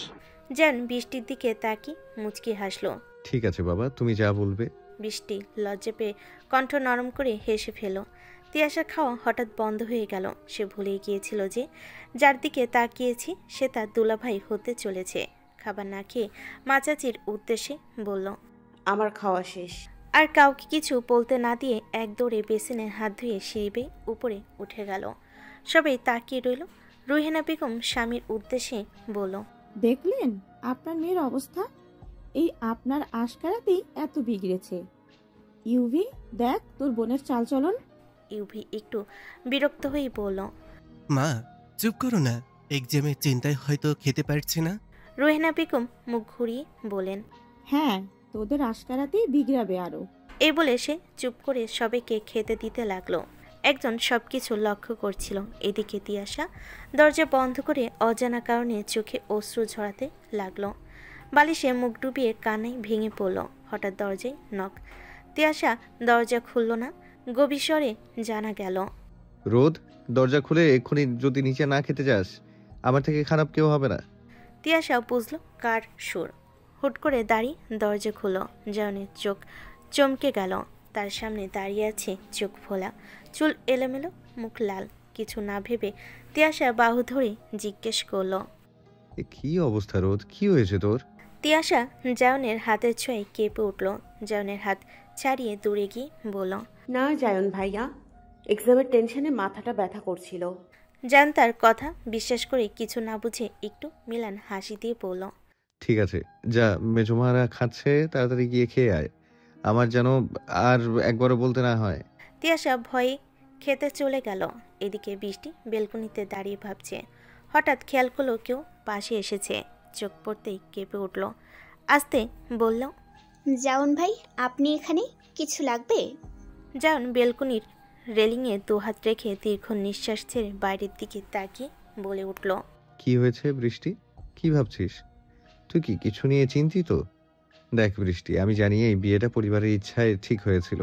জায়ন বৃষ্টির দিকে তাকিয়ে মুচকি হাসলো। ঠিক আছে বাবা, তুমি যা বলবে। বৃষ্টি লজ্জা পেয়ে কণ্ঠ নরম করে হেসে ফেল। তিয়াশার খাওয়া হঠাৎ বন্ধ হয়ে গেল। সে ভুলেই গিয়েছিল যে যার দিকে তাকিয়েছি সে তার দুলাভাই হতে চলেছে। খাবার না খেয়ে মা চাচির উদ্দেশ্যে বলল, আমার খাওয়া শেষ। আর কাউকে কিছু বলতে না দিয়ে এক দৌড়ে বেসিনের হাত ধুয়ে সিঁড়ি বেয়ে উপরে উঠে গেল। সবাই তাকিয়ে রইল। রুহেনা বেগম স্বামীর উদ্দেশ্যে বলল, দেখলেন আপনার মেয়ের অবস্থা? এই আপনার আশকারাতেই এত বিগড়েছে। ইউভি, দেখ তোর বোনের চালচলন। ইউভি একটু বিরক্ত হয়ে বলল, মা চুপ করো না, এক্সামের চিন্তায় হয়তো খেতে পারছে না। রুহেনা বেগম মুখ ঘুরিয়ে বলেন, হ্যাঁ, তোদের আশকারাতেই বিগড়াবে আরো। এই বলে সে চুপ করে সবাইকে খেতে দিতে লাগলো। একজন সবকিছু লক্ষ্য করছিল। এদিকে তিয়াশা দরজা বন্ধ করে অজানা কারণে চোখে অশ্রু ঝরাতে লাগলো। বালিশে মুখ ডুবিয়ে কান্নায় ভেঙে পড়ল। হঠাৎ দরজায় নক। তিয়াশা দরজা খুলল না। গভীর স্বরে জানা গেল, রোদ, দরজা খুলে এক্ষুনি যদি নিচে না খেতে যাস, আমার থেকে খারাপ কেউ হবে না। তিয়াশা বুঝল কার সুর। হুট করে দাঁড়িয়ে দরজা খুলল। জায়নের চোখ চমকে গেল। তার সামনে দাঁড়িয়ে আছে চোখ ফোলা, চুল এলোমেলো, মুখ লাল। কিছু না ভেবে তিয়াশা বাহু ধরে জিজ্ঞেস করল, কি অবস্থা রোদ, কি হয়েছে তোর? তিয়াশা জায়নের হাতের ছোঁয়ায় কেঁপে উঠল। জায়নের হাত ছাড়িয়ে দূরে গিয়ে বলল, না জায়ন ভাইয়া, এক্সামের টেনশনে মাথাটা ব্যথা করছিল। জায়ন তার কথা বিশ্বাস করে কিছু না বুঝে একটু মিলান হাসি দিয়ে বলল, ঠিক আছে, যা, মেজমারা খাচ্ছে, তাড়াতাড়ি গিয়ে খেয়ে আয়, আমার যেন আর একবারও বলতে না হয়। তিয়াশা ভয়ে খেতে চলে গেল। এদিকে বৃষ্টি বেলকনিতে দাঁড়িয়ে ভাবছে। হঠাৎ খেয়াল করলো কেউ পাশে এসেছে। চোখ পড়তেই কেঁপে উঠল। আস্তে বলল, জায়ন ভাই, আপনি এখানে? কিছু লাগবে? জায়ন বেলকনির রেলিংয়ে দুহাত রেখে দীর্ঘ নিঃশ্বাস ছেড়ে বাইরের দিকে তাকিয়ে বলে উঠল, কি হয়েছে বৃষ্টি, কি ভাবছিস? তুই কি কিছু নিয়ে চিন্তিত? দেখ বৃষ্টি, আমি জানি এই বিয়েটা পরিবারের ইচ্ছায় ঠিক হয়েছিল,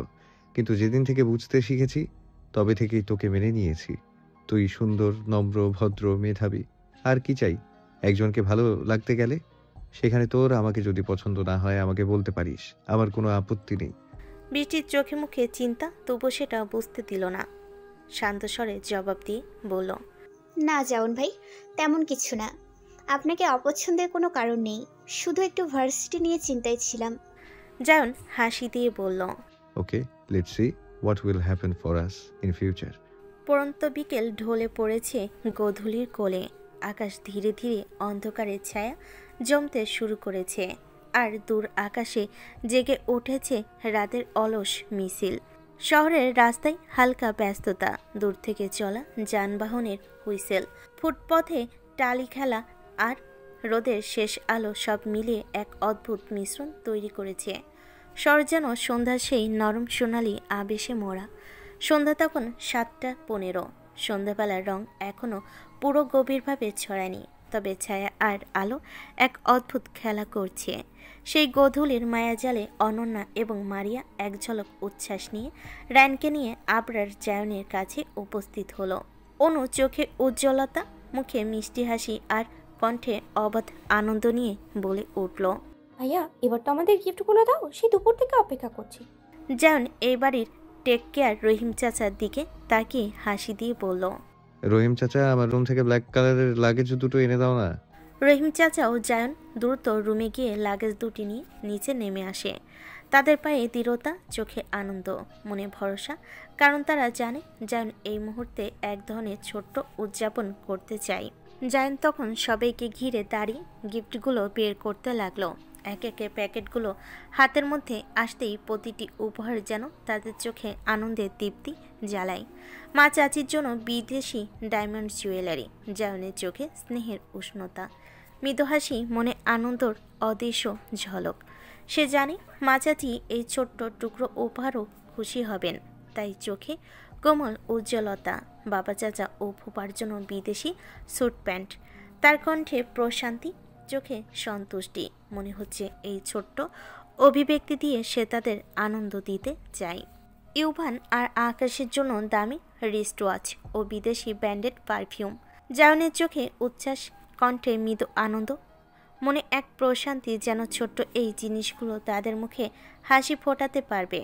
কিন্তু যেদিন থেকে বুঝতে শিখেছি তবে থেকেই তোকে মেনে নিয়েছি। তুই সুন্দর, নম্র, ভদ্র, মেধাবী, আর কি চাই? একজনকে ভালো লাগতে গেলে সেখানে তোর আমাকে যদি পছন্দ না হয় আমাকে বলতে পারিস, আমার কোনো আপত্তি নেই। বৃষ্টির চোখে মুখে চিন্তা, তবু সেটা বুঝতে দিল না। শান্ত স্বরে জবাব দিয়ে বলল, না জাউন ভাই, তেমন কিছু না। আপনাকে অপছন্দের কোনো কারণ নেই, শুধু একটু ভার্সিটি নিয়ে চিন্তায় ছিলাম। জায়ন হাসি দিয়ে বলল, okay, let's see what will happen for us in future. পরন্ত বিকেল ঢলে পড়েছে গোধূলির কোলে। আকাশ ধীরে ধীরে অন্ধকারের ছায়া জমতে শুরু করেছে, আর দূর আকাশে জেগে উঠেছে রাতের অলস মিছিল। শহরের রাস্তায় হালকা ব্যস্ততা, দূর থেকে চলা যানবাহনের হুইসেল, ফুটপথে টালি খেলা আর রোদের শেষ আলো সব মিলিয়ে এক অদ্ভুত মিশ্রণ তৈরি করেছে। শহর যেন সন্ধ্যার সেই নরম সোনালি আবেশে মোড়া। সন্ধ্যা তখন 7:15। সন্ধ্যাবেলার রং এখনও পুরো গভীরভাবে ছড়ায়নি, তবে ছায়া আর আলো এক অদ্ভুত খেলা করছে। সেই গোধূলির মায়াজালে অনন্যা এবং মারিয়া এক ঝলক উচ্ছ্বাস নিয়ে রায়নকে নিয়ে আবরার জায়নের কাছে উপস্থিত হলো। অনু চোখে উজ্জ্বলতা, মুখে মিষ্টি হাসি আর কণ্ঠে অবাধ আনন্দ নিয়ে বলে উঠল, ভাইয়া এবার তো আমাদের গিফটগুলো দাও, সেই দুপুর থেকে অপেক্ষা করছি। জায়ন এই বাড়ির টেক কেয়ার রহিম চাচার দিকে তাকিয়ে হাসি দিয়ে বলল, রহিম চাচা, আমার রুম থেকে ব্ল্যাক কালারের লাগেজ দুটো এনে দাও না। রহিম চাচা ও জায়ন দ্রুত রুমে গিয়ে লাগেজ দুটি নিয়ে নিচে নেমে আসে। তাদের পায়ে দৃঢ়তা, চোখে আনন্দ, মনে ভরসা, কারণ তারা জানে জায়ন এই মুহূর্তে এক ধরনের ছোট্ট উদযাপন করতে চায়। জায়ন তখন সবাইকে ঘিরে দাঁড়িয়ে গিফটগুলো বের করতে লাগলো। এক একে প্যাকেটগুলো হাতের মধ্যে আসতেই প্রতিটি উপহার যেন তাদের চোখে আনন্দের দীপ্তি জ্বালায়। মা চাচির জন্য বিদেশি ডায়মন্ড জুয়েলারি, জায়নের চোখে স্নেহের উষ্ণতা, মৃদু হাসি, মনে আনন্দর অদৃশ্য ঝলক। সে জানে মা চাচি এই ছোট্ট টুকরো উপহারও খুশি হবেন, তাই চোখে কোমল উজ্জ্বলতা। বাবা চাচা ও ফুপার জন্য বিদেশি স্যুট প্যান্ট, তার কণ্ঠে প্রশান্তি, চোখে সন্তুষ্টি। মনে হচ্ছে এই ছোট্ট অভিব্যক্তি দিয়ে সে তাদের আনন্দ দিতে চায়। ইউভান আর আকাশের জন্য দামি রিস্ট ওয়াচ ও বিদেশি ব্র্যান্ডেড পারফিউম। জায়নের চোখে উচ্ছ্বাস, কণ্ঠে মৃদু আনন্দ, মনে এক প্রশান্তি, যেন ছোট্ট এই জিনিসগুলো তাদের মুখে হাসি ফোটাতে পারবে।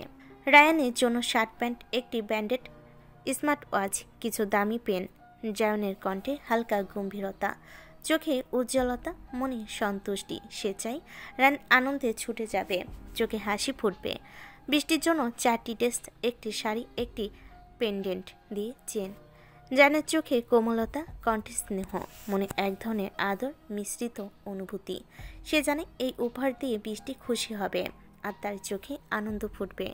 রায়ানের জন্য শার্ট প্যান্ট, একটি ব্র্যান্ডেড স্মার্ট ওয়াচ, কিছু দামি পেন। জায়নের কণ্ঠে হালকা গম্ভীরতা, চোখে উজ্জ্বলতা, মনে সন্তুষ্টি। সে চাই রান আনন্দে ছুটে যাবে, চোখে হাসি ফুটবে। বৃষ্টির জন্য 4টি টেস্ট, একটি শাড়ি, একটি পেন্ডেন্ট দিয়ে চেন। জানের চোখে কোমলতা, কণ্ঠে স্নেহ, মনে এক ধরনের আদর মিশ্রিত অনুভূতি। সে জানে এই উপহার দিয়ে বৃষ্টি খুশি হবে আর তার চোখে আনন্দ ফুটবে।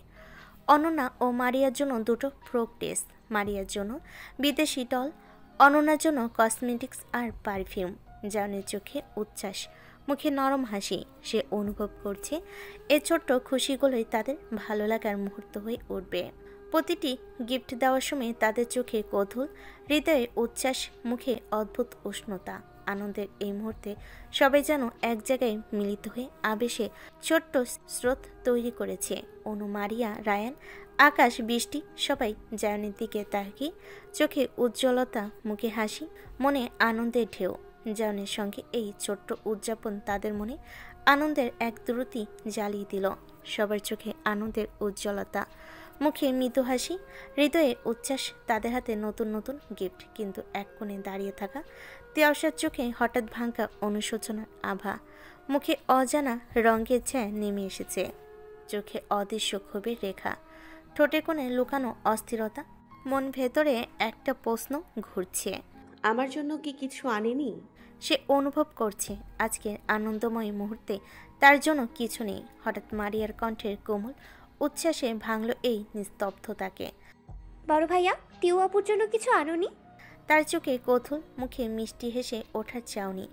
অনন্যা ও মারিয়ার জন্য দুটো ফ্রক ড্রেস, মারিয়ার জন্য বিদেশি ডল, অনন্যার জন্য কসমেটিক্স আর পারফিউম। জানের চোখে উচ্ছ্বাস, মুখে নরম হাসি। সে অনুভব করছে এই ছোট্ট খুশিগুলোই তাদের ভালো লাগার মুহূর্ত হয়ে উঠবে। প্রতিটি গিফট দেওয়ার সময় তাদের চোখে কৌতূহল, হৃদয়ে উচ্ছ্বাস, মুখে অদ্ভুত উষ্ণতা। আনন্দের এই মুহূর্তে সবাই যেন এক জায়গায় মিলিত হয়ে আবেশে ছোট্ট স্রোত তৈরি করেছে। অনু, মারিয়া, রায়ান, আকাশ, বৃষ্টি সবাই জায়নের দিকে তাকিয়ে, চোখে উজ্জ্বলতা, মুখে হাসি, মনে আনন্দের ঢেউ। জায়নের সঙ্গে এই ছোট্ট উদযাপন তাদের মনে আনন্দের এক দ্রুতি জ্বালিয়ে দিল। সবার চোখে আনন্দের উজ্জ্বলতা, মুখে মৃদু হাসি, হৃদয়ে উচ্ছ্বাস। তাদের হাতে নতুন নতুন গিফট, কিন্তু এক কোণে দাঁড়িয়ে থাকা তিয়াসার চোখে হঠাৎ ভাঙা অনুশোচনার আভা। মুখে অজানা রঙের ছায়া নেমে এসেছে, চোখে অদৃশ্য ক্ষোভের রেখা, ঠোঁটের কোণে লুকানো অস্থিরতা। মন ভেতরে একটা প্রশ্ন ঘুরছে, আমার জন্য কি কিছু আনেনি? সে অনুভব করছে আজকের আনন্দময় মুহূর্তে তার জন্য কিছু নেই। হঠাৎ মারিয়ার কণ্ঠের কোমল উচ্ছ্বাসে ভাঙল এই নিস্তব্ধতাকে। বড় ভাইয়া, টিউ আপুর জন্য কিছু আনোনি? তার চোখে কৌতূহল, মুখে মিষ্টি হেসে ওঠার চাউনি,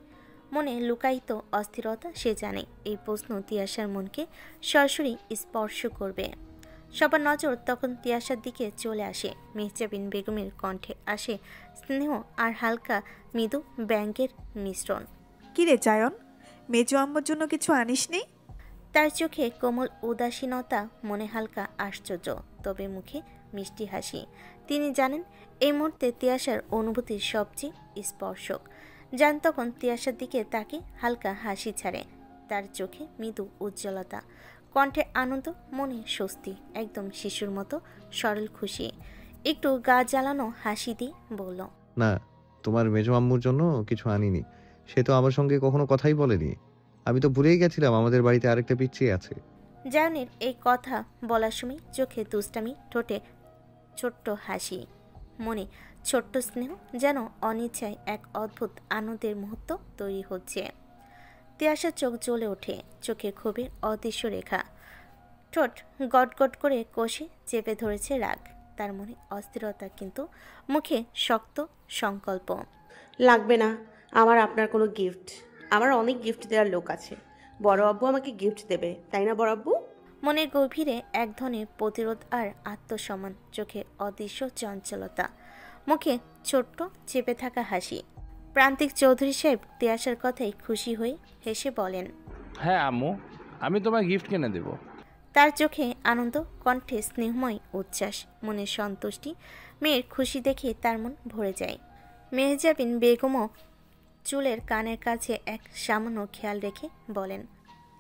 মনে লুকায়িত অস্থিরতা। সে জানে এই প্রশ্ন তিয়াসার মনকে সরাসরি স্পর্শ করবে। সবার নজর তখন তিয়াসার দিকে চলে আসে। মেহজাবিন বেগমের কণ্ঠে আসে স্নেহ আর হালকা মৃদু ব্যঙ্গের মিশ্রণ। কিরে জায়ন, মেজো আম্মুর জন্য কিছু আনিসনি? তার চোখে কোমল উদাসীনতা, মনে হালকা আশ্চর্য, তবে মুখে মিষ্টি হাসি। তিনি জানেন এই মুহূর্তে তিয়াসার অনুভূতির সবচেয়ে স্পর্শক। জান তখন তিয়াসার দিকে তাকে হালকা হাসি ছাড়ে, তার চোখে মৃদু উজ্জ্বলতা, কণ্ঠে আনন্দ, মনে স্বস্তি, একদম শিশুর মতো সরল খুশি। একটু গা জ্বালানো হাসি দিয়ে বলল, না, তোমার মেজো আম্মুর জন্য কিছু আনিনি। সে তো আমার সঙ্গে কখনো কথাই বলেনি। আমি তো ভুলেই গেছিলাম আমাদের বাড়িতে আরেকটা পিচ্চি আছে। জায়নের এই কথা বলার সময় চোখে দুষ্টামি, ঠোঁটে ছোট্ট হাসি, মনে ছোট্ট স্নেহ, যেন অনিচ্ছায় এক অদ্ভুত আনন্দের মুহূর্ত তৈরি হচ্ছে। তিয়াসার চোখ জ্বলে ওঠে, চোখে ক্ষোভের অদৃশ্য রেখা, ঠোঁট গটগট করে কষে চেপে ধরেছে রাগ। তার মনে অস্থিরতা, কিন্তু মুখে শক্ত সংকল্প। লাগবে না আমার আপনার কোনো গিফট। আমার অনেক গিফট দেওয়ার লোক আছে। বড় আব্বু আমাকে গিফট দেবে, তাই না বড় আব্বু? মনের গভীরে এক ধরনের প্রতিরোধ আর আত্মসম্মান, চোখে অদৃশ্য চঞ্চলতা, মুখে ছোট্ট চেপে থাকা হাসি। প্রান্তিক চৌধুরী সাহেব তিয়াসার কথায় খুশি হয়ে হেসে বলেন, হ্যাঁ আম্মু, আমি তোমায় গিফট কিনে দেব। তার চোখে আনন্দ, কণ্ঠে স্নেহময় উচ্ছ্বাস, মনের সন্তুষ্টি। মেয়ের খুশি দেখে তার মন ভরে যায়। মেহজাবিন বেগমও চুলের কানের কাছে এক সামান্য খেয়াল রেখে বলেন,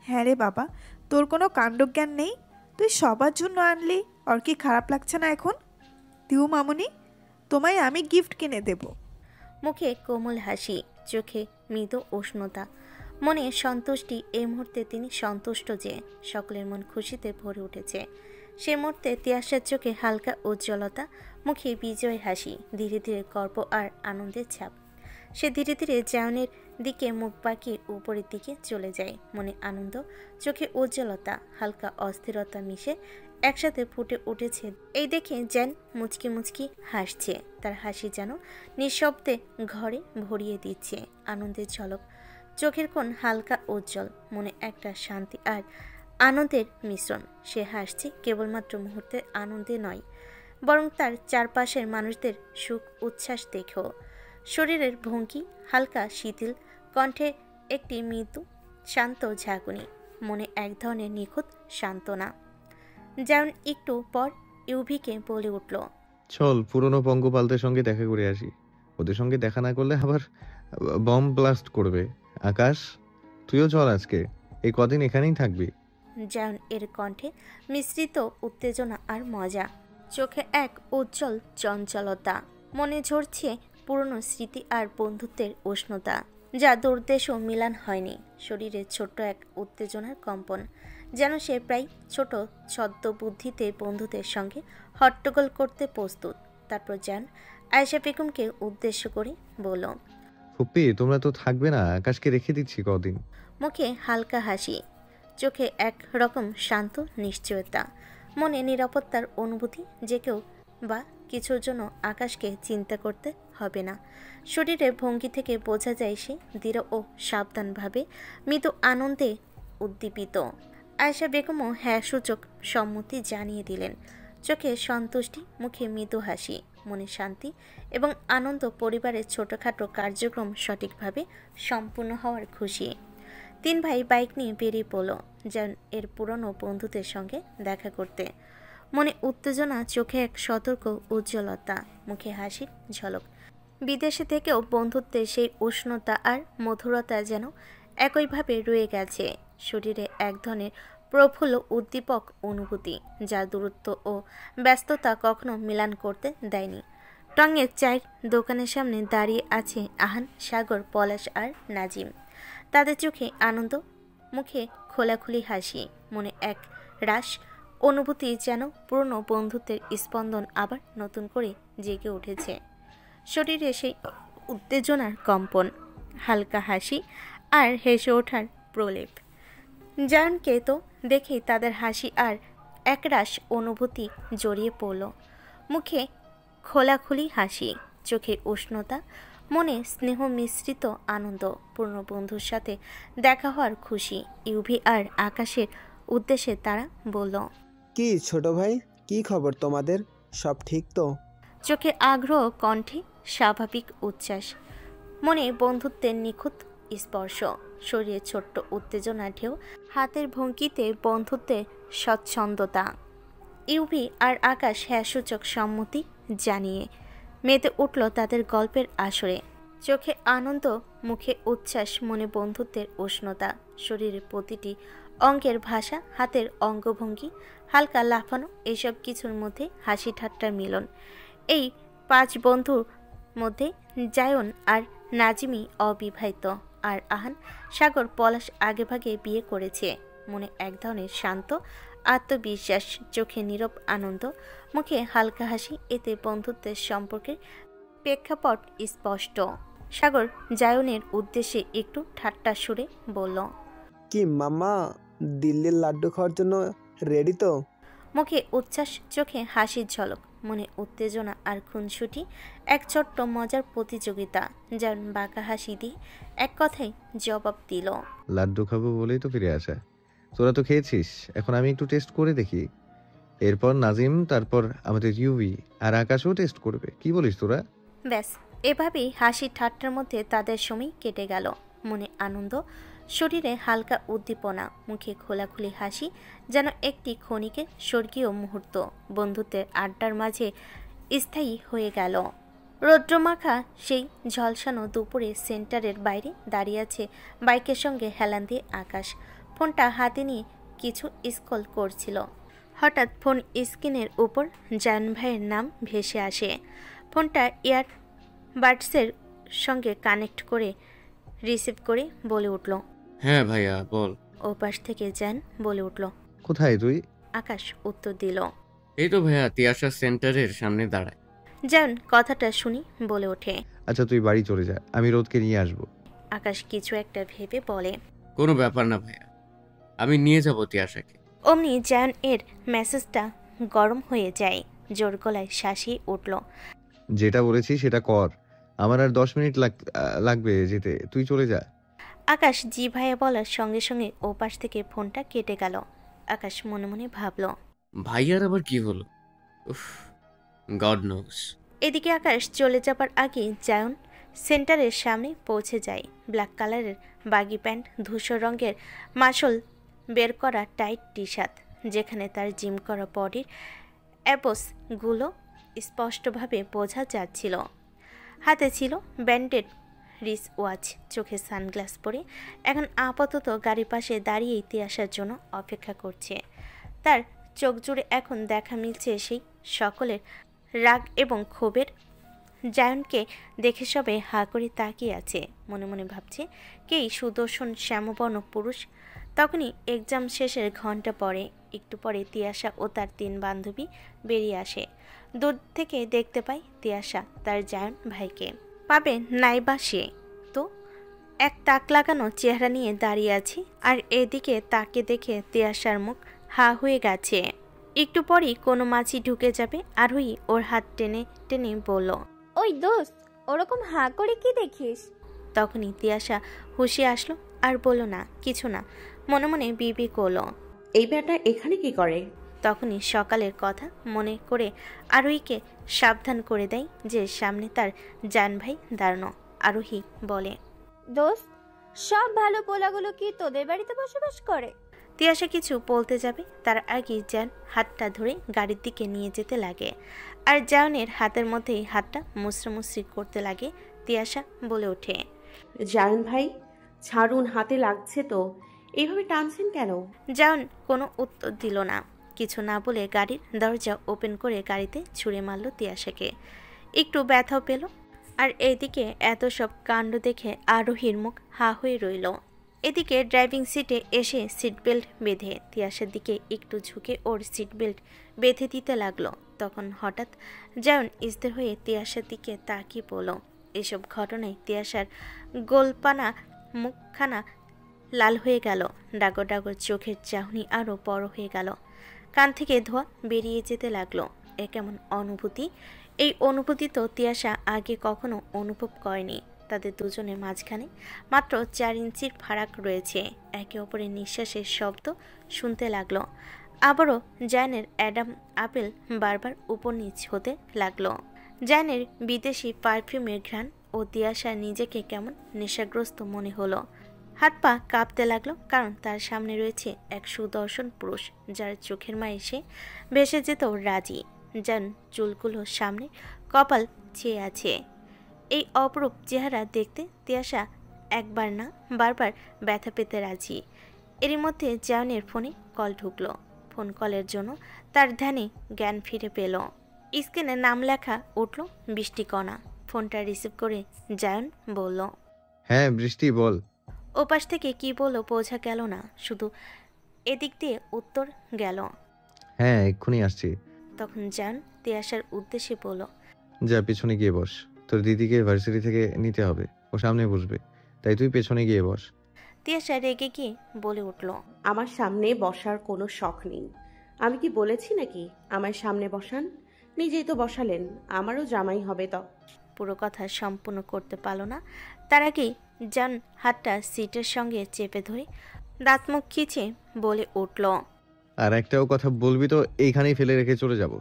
হ্যাঁ রে বাবা, তোর কোনো কাণ্ডজ্ঞান নেই? তুই সবার জন্য আনলি, ওর কি খারাপ লাগছে না এখন? দিউ মামুনি, তোমায় আমি গিফট কিনে দেব। মুখে কোমল হাসি, চোখে মৃদু উষ্ণতা, মনে সন্তুষ্টি। এই মুহূর্তে তিনি সন্তুষ্ট যে সকলের মন খুশিতে ভরে উঠেছে। সে মুহূর্তে তিয়াসার চোখে হালকা উজ্জ্বলতা, মুখে বিজয় হাসি, ধীরে ধীরে গর্ব আর আনন্দের ছাপ। সে ধীরে ধীরে জায়নের দিকে মুখ বাঁকিয়ে উপরের দিকে চলে যায়। মনে আনন্দ, চোখে উজ্জ্বলতা, হালকা অস্থিরতা মিশে একসাথে ফুটে উঠেছে। এই দেখে জ্যান মুচকি মুচকি হাসছে। তার হাসি যেন নিঃশব্দে ঘরে ভরিয়ে দিচ্ছে আনন্দের ঝলক। চোখের কোণ হালকা উজ্জ্বল, মনে একটা শান্তি আর আনন্দের মিশ্রণ। সে হাসছে কেবলমাত্র মুহূর্তের আনন্দে নয়, বরং তার চারপাশের মানুষদের সুখ উচ্ছ্বাস দেখেও। শরীরের ভঙ্গি হালকা শিথিল, কণ্ঠে একটি মৃদু শান্ত ঝাঁকুনি, মনে এক ধরনের নিখুঁত সান্ত্বনা। যেমন একটু পর ইউভিকে বলে উঠল, চল পুরনো পঙ্গপালদের সঙ্গে দেখা করে আসি। ওদের সঙ্গে দেখা না করলে আবার বম ব্লাস্ট করবে। আকাশ, তুইও চল আজকে, এই কদিন এখানেই থাকবি। জায়ন এর কণ্ঠে মিশ্রিত উত্তেজনা আর মজা, চোখে এক উজ্জ্বল চঞ্চলতা, মনে ঝরছে পুরনো স্মৃতি আর বন্ধুত্বের উষ্ণতা, যা দূরদেশও মিলান হয়নি। শরীরে ছোট্ট এক উত্তেজনার কম্পন, যেন সে প্রায় ছোট ছদ্ম বুদ্ধিতে বন্ধুদের সঙ্গে হট্টগোল করতে প্রস্তুত। তারপর জান আয়েশা বেগমকে উদ্দেশ্য করে বলল, ফুপ্পি, তোমরা তো থাকবে না, আকাশকে রেখে দিচ্ছি কদিন। মুখে হালকা হাসি, চোখে এক রকম শান্ত নিশ্চয়তা, মনে নিরাপত্তার অনুভূতি। যে কেউ বা কিছুর জন্য আকাশকে চিন্তা করতে হবে না। শরীরের ভঙ্গি থেকে বোঝা যায় সে দৃঢ় ও সাবধানভাবে মৃদু আনন্দে উদ্দীপিত। আয়েশা বেগমও হ্যাঁ সূচক সম্মতি জানিয়ে দিলেন। চোখে সন্তুষ্টি, মুখে মৃদু হাসি, মনে শান্তি এবং আনন্দ। পরিবারের ছোটখাটো কার্যক্রম সঠিকভাবে সম্পূর্ণ হওয়ার খুশি। তিন ভাই বাইক নিয়ে বেরিয়ে পড়ল যেন এর পুরনো বন্ধুদের সঙ্গে দেখা করতে। মনে উত্তেজনা, চোখে এক সতর্ক উজ্জ্বলতা, মুখে হাসির ঝলক। বিদেশে থেকেও বন্ধুত্বের সেই উষ্ণতা আর মধুরতা যেন একইভাবে রয়ে গেছে। শরীরে এক ধরনের প্রফুল্ল উদ্দীপক অনুভূতি, যা দূরত্ব ও ব্যস্ততা কখনো মিলান করতে দেয়নি। টঙের চায়ের দোকানের সামনে দাঁড়িয়ে আছে আহান, সাগর, পলাশ আর নাজিম। তাদের চোখে আনন্দ, মুখে খোলাখুলি হাসি, মনে এক রাস অনুভূতি, যেন পুরনো বন্ধুত্বের স্পন্দন আবার নতুন করে জেগে উঠেছে। শরীরে সেই উত্তেজনার কম্পন, হালকা হাসি আর হেসে ওঠার প্রলেপ। জায়নকে তো দেখেই তাদের হাসি আর একরাশ অনুভূতি জড়িয়ে পড়ল। মুখে খোলাখুলি হাসি, চোখে উষ্ণতা, মনে স্নেহ মিশ্রিত আনন্দ। পুরনো বন্ধুর সাথে দেখা হওয়ার খুশি। ইউভি আর আকাশের উদ্দেশ্যে তারা বলল, কি ছোট ভাই, কি খবর তোমাদের? সব ঠিক তো? চোখে আগ্রহ, কণ্ঠে স্বাভাবিক উচ্ছ্বাস, মনে বন্ধুত্বের নিখুঁত স্পর্শ। শরীরে ছোট্ট উত্তেজনা ঢেউ, হাতের ভঙ্গিতে বন্ধুত্বের স্বচ্ছন্দতা। ইউভি আর আকাশ হ্যাঁ সূচক সম্মতি জানিয়ে মেতে উঠল তাদের গল্পের আসরে। চোখে আনন্দ, মুখে উচ্ছ্বাস, মনে বন্ধুত্বের উষ্ণতা। শরীরের প্রতিটি অঙ্গের ভাষা, হাতের অঙ্গভঙ্গি, হালকা লাফানো, এসব কিছুর মধ্যে হাসি ঠাট্টার মিলন। এই 5 বন্ধুর মধ্যে জায়ন আর নাজিমি অবিবাহিত, আর আহান, সাগর, পলাশ আগেভাগে বিয়ে করেছে। মনে এক ধরনের শান্ত আত্মবিশ্বাস, চোখে নীরব আনন্দ, মুখে হালকা হাসি। এতে বন্ধুত্বের সম্পর্কের প্রেক্ষাপট স্পষ্ট। সাগর জায়নের উদ্দেশ্যে একটু ঠাট্টা সুরে বলল, কি মামা, দিল্লির লাড্ডু খাওয়ার জন্য রেডি তো? মুখে উচ্ছ্বাস, চোখে হাসির ঝলক, মনে উত্তেজনা আর খুনসুটি। এক ছোট্ট মজার প্রতিযোগিতা। জায়ন বাঁকা হাসি দিয়ে এক কথায় জবাব দিল, লাড্ডু খাবো বলেই তো ফিরে আসা। তোরা তো খেয়েছিস, এখন আমি একটু টেস্ট করে দেখি। এরপর নাজিম, তারপর আমাদের ইউভি আর আকাশও টেস্ট করবে। কি বলিস তোরা? ব্যাস, এভাবেই হাসি ঠাট্টার মধ্যে তাদের সময় কেটে গেল। মনে আনন্দ, শরীরে হালকা উদ্দীপনা, মুখে খোলাখুলি হাসি, যেন একটি ক্ষণিকের স্বর্গীয় মুহূর্ত বন্ধুত্বের আড্ডার মাঝে স্থায়ী হয়ে গেল। রৌদ্রমাখা সেই ঝলসানো দুপুরে সেন্টারের বাইরে দাঁড়িয়ে আছে বাইকের সঙ্গে হেলান দিয়ে আকাশ। ফোনটা হাতে নিয়ে কিছু স্ক্রল করছিল। হঠাৎ ফোন স্ক্রিনের উপর জায়ন ভাইয়ের নাম ভেসে আসে। ফোনটা ইয়ারবাডসের সঙ্গে কানেক্ট করে রিসিভ করে বলে উঠল, হ্যাঁ ভাইয়া বল। ওপাশ থেকে জায়ন বলে উঠল, কোথায় তুই? আকাশ উত্তর দিল, এই তো ভাইয়া তিয়াশা সেন্টারের সামনে দাঁড়ায়। জায়ন কথাটা শুনি বলে ওঠে, আচ্ছা তুই বাড়ি চলে যা, আমি রোদকে নিয়ে আসবো। আকাশ কিছু একটা ভেবে বলে, কোনো ব্যাপার না ভাইয়া, আমি নিয়ে যাব তিয়াশাকে। অমনি জায়ন এর মেসেজটা গরম হয়ে যায়। জোর গলায় শাসিয়ে উঠল, যেটা বলেছি সেটা কর। আমার আর 10 মিনিট লাগবে যেতে, তুই চলে যা। আকাশ জি ভাইয়া বলার সঙ্গে সঙ্গে ওপাশ থেকে ফোনটা কেটে গেল। আকাশ মনে মনে ভাবল, ভাইয়ার আবার কি হলো? উফ, গড নোস। এদিকে আকাশ চলে যাবার আগে জায়ন সেন্টারের সামনে পৌঁছে যায়। ব্ল্যাক কালারের বাগি প্যান্ট, ধূসর রঙের মাসল বের করা টাইট টি শার্ট, যেখানে তার জিম করা বডির অ্যাপসগুলো স্পষ্টভাবে বোঝা যাচ্ছিল। হাতে ছিল ব্যান্ডেড রিস ওয়াচ, চোখে সানগ্লাস পরে এখন আপাতত গাড়ির পাশে দাঁড়িয়ে তিয়াশার জন্য অপেক্ষা করছে। তার চোখ জুড়ে এখন দেখা মিলছে সেই সকলের রাগ এবং ক্ষোভের। জায়নকে দেখে সবে হা করে তাকিয়ে আছে, মনে মনে ভাবছে কেই সুদর্শন শ্যামবর্ণ পুরুষ। তখনই এক্সাম শেষের ঘন্টা পরে। একটু পরে তিয়াশা ও তার 3 বান্ধবী বেরিয়ে আসে। দূর থেকে দেখতে পায় তিয়াশা তার জায়ন ভাইকে, পাবে নাইবা সে তো এক তাক লাগানো চেহারা নিয়ে দাঁড়িয়ে আছে। আর এদিকে তাকে দেখে তিয়াশার মুখ হা হয়ে গেছে। একটু পরই কোনো মাছি ঢুকে যাবে। আরোহী ওর হাত টেনে টেনে বলল, ওই দোস্ত, ওরকম হাঁ করে কি দেখিস? তখনই তিয়াশা হুঁশে আসলো আর বলল, না কিছু না, মনে মনে বিবি করলো, এই ব্যাটা এখানে কি করে? তখনই সকালের কথা মনে করে আরোহীকে সাবধান করে দেয় যে সামনে তার জান ভাই দাঁড়ানো। আরোহী বলে, দোস্ত, সব ভালো পোলাগুলো কি তোদের বাড়িতে বসবাস করে? তিয়াশা কিছু বলতে যাবে তার আগে জান হাতটা ধরে গাড়ির দিকে নিয়ে যেতে লাগে, আর জায়নের হাতের মধ্যেই হাতটা মুসরামুসরি করতে লাগে। তিয়াশা বলে ওঠে, জায়ন ভাই ছাড়ুন, হাতে লাগছে তো, এইভাবে টানছেন কেন? জায়ন কোনো উত্তর দিল না। কিছু না বলে গাড়ির দরজা ওপেন করে গাড়িতে ছুঁড়ে মারল তিয়াশাকে। একটু ব্যথাও পেল। আর এইদিকে এত সব কাণ্ড দেখে আরোহীর মুখ হা হয়ে রইল। এদিকে ড্রাইভিং সিটে এসে সিট বেল্ট বেঁধে তিয়াশার দিকে একটু ঝুঁকে ওর সিট বেল্ট বেঁধে দিতে লাগলো। তখন হঠাৎ জায়ন স্থির হয়ে তিয়াশার দিকে তাকিয়ে পড়ল। এসব ঘটনায় তিয়াশার গোলপানা মুখখানা লাল হয়ে গেল। ডাগর ডাগর চোখের চাহনি আরও বড় হয়ে গেল। কান থেকে ধোঁয়া বেরিয়ে যেতে লাগলো। এ কেমন অনুভূতি! এই অনুভূতি তো তিয়াশা আগে কখনো অনুভব করেনি। তাদের দুজনের মাঝখানে মাত্র 4 ইঞ্চির ফারাক রয়েছে। একে অপরের নিঃশ্বাসের শব্দ শুনতে লাগলো। আবারও জায়নের অ্যাডাম আপেল বারবার উপর নিচ হতে লাগলো। জায়নের বিদেশি পারফিউমের ঘ্রাণ ও তিয়াশার নিজেকে কেমন নেশাগ্রস্ত মনে হলো। হাত পা কাঁপতে লাগলো, কারণ তার সামনে রয়েছে এক সুদর্শন পুরুষ, যার চোখের মায়ে সে ভেসে যেত রাজি। জান চুলগুলোর সামনে কপাল চেয়ে আছে। এই অপরূপ চেহারা দেখতে তিয়াশা একবার না বারবার ব্যথা পেতে রাজি। এরই মধ্যে জায়নের ফোনে কল ঢুকলো। ফোন কলের জন্য তার ধ্যানে জ্ঞান ফিরে পেল। স্ক্রিনে নাম লেখা উঠল বৃষ্টিকণা। ফোনটা রিসিভ করে জায়ন বলল, হ্যাঁ বৃষ্টি বল। ওপাশ থেকে কি বলল বোঝা গেল না, শুধু এদিক দিয়ে উত্তর গেল, হ্যাঁ এক্ষুনি আসছি। তখন জায়ন তিয়াশার উদ্দেশ্যে বলল, যা পেছনে গিয়ে বস, তোর দিদিকে ভার্সিটি থেকে নিতে হবে, ও সামনে বসবে, তাই তুই পেছনে গিয়ে বস। তিয়াশা রেগে গিয়ে বলে উঠল, আমার সামনে বসার কোনো শখ নেই। আমি কি বলেছি নাকি আমার সামনে বসান? নিজেই তো বসালেন, আমারও জামাই হবে তো। পুরো কথা সম্পূর্ণ করতে পারল না, তার আগেই জান হাতটা সিটের সঙ্গে চেপে ধরে দাঁত মুখ খিচে বলে উঠল, আর একটাও কথা বলবি তো এইখানেই ফেলে রেখে চলে যাব,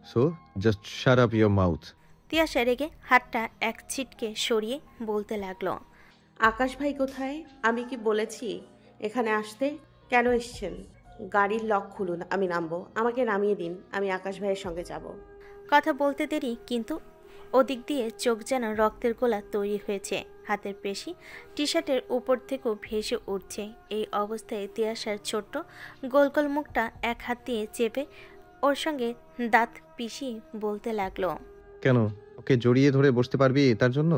so just shut up your mouth. Tiyasha রেগে হাতটা এক ছিটকে সরিয়ে বলতে লাগলো, আকাশ ভাই কোথায়? আমি কি বলেছি এখানে আসতে? কেন এসছেন? গাড়ির লক খুলুন, আমি নামবো, আমাকে নামিয়ে দিন, আমি আকাশ ভাইয়ের সঙ্গে যাব। কথা বলতে দেরি, কিন্তু ওদিক দিয়ে চোখ যেন রক্তের গোলা তৈরি হয়েছে, হাতের পেশি টি শার্টের উপর থেকেও ভেসে উঠছে। এই অবস্থায় তিয়াশার ছোট্ট গোল গোল মুখটা এক হাত দিয়ে চেপে ওর সঙ্গে দাঁত পিষিয়ে বলতে লাগলো, কেন ওকে জড়িয়ে ধরে বসতে পারবি তার জন্য?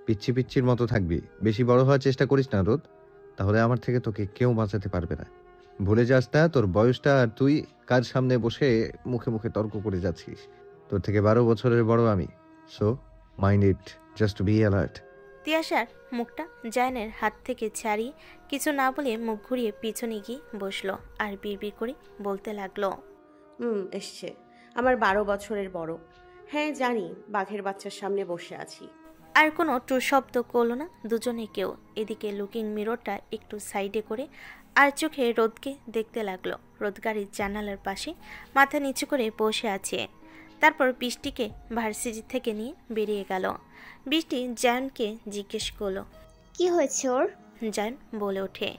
পিচ্ছি পিচ্ছির মতো থাকবি, বেশি বড় হওয়ার চেষ্টা করিস না রোদ, তাহলে আমার থেকে তোকে কেউ বাঁচাতে পারবে না। ভুলে যাস না তোর বয়সটা, আর তুই কার সামনে বসে মুখে মুখে তর্ক করে যাচ্ছিস। তোর থেকে 12 বছরের বড় আমি, so mind it, just be alert. তিয়াশার মুখটা জায়নের হাত থেকে ছাড়িয়ে কিছু না বলে মুখ ঘুরিয়ে পিছনে গিয়ে বসলো আর বিড়বিড় করে বলতে লাগলো, এসছে আমার 12 বছরের বড়। হ্যাঁ জানি, বাঘের বাচ্চার সামনে বসে আছি। আর কোনো টু শব্দ করলো না দুজনে কেউ। এদিকে লুকিং মিররটা একটু সাইডে করে আর চোখে রোদকে দেখতে লাগলো। রোদ গাড়ির জানালার পাশে মাথা নিচু করে বসে আছে। তারপর বৃষ্টিকে ভার্সিটি থেকে নিয়ে বেরিয়ে গেল। বৃষ্টি জায়নকে জিজ্ঞেস করলো, কি হয়েছে ওর? জায়ন বলে ওঠে,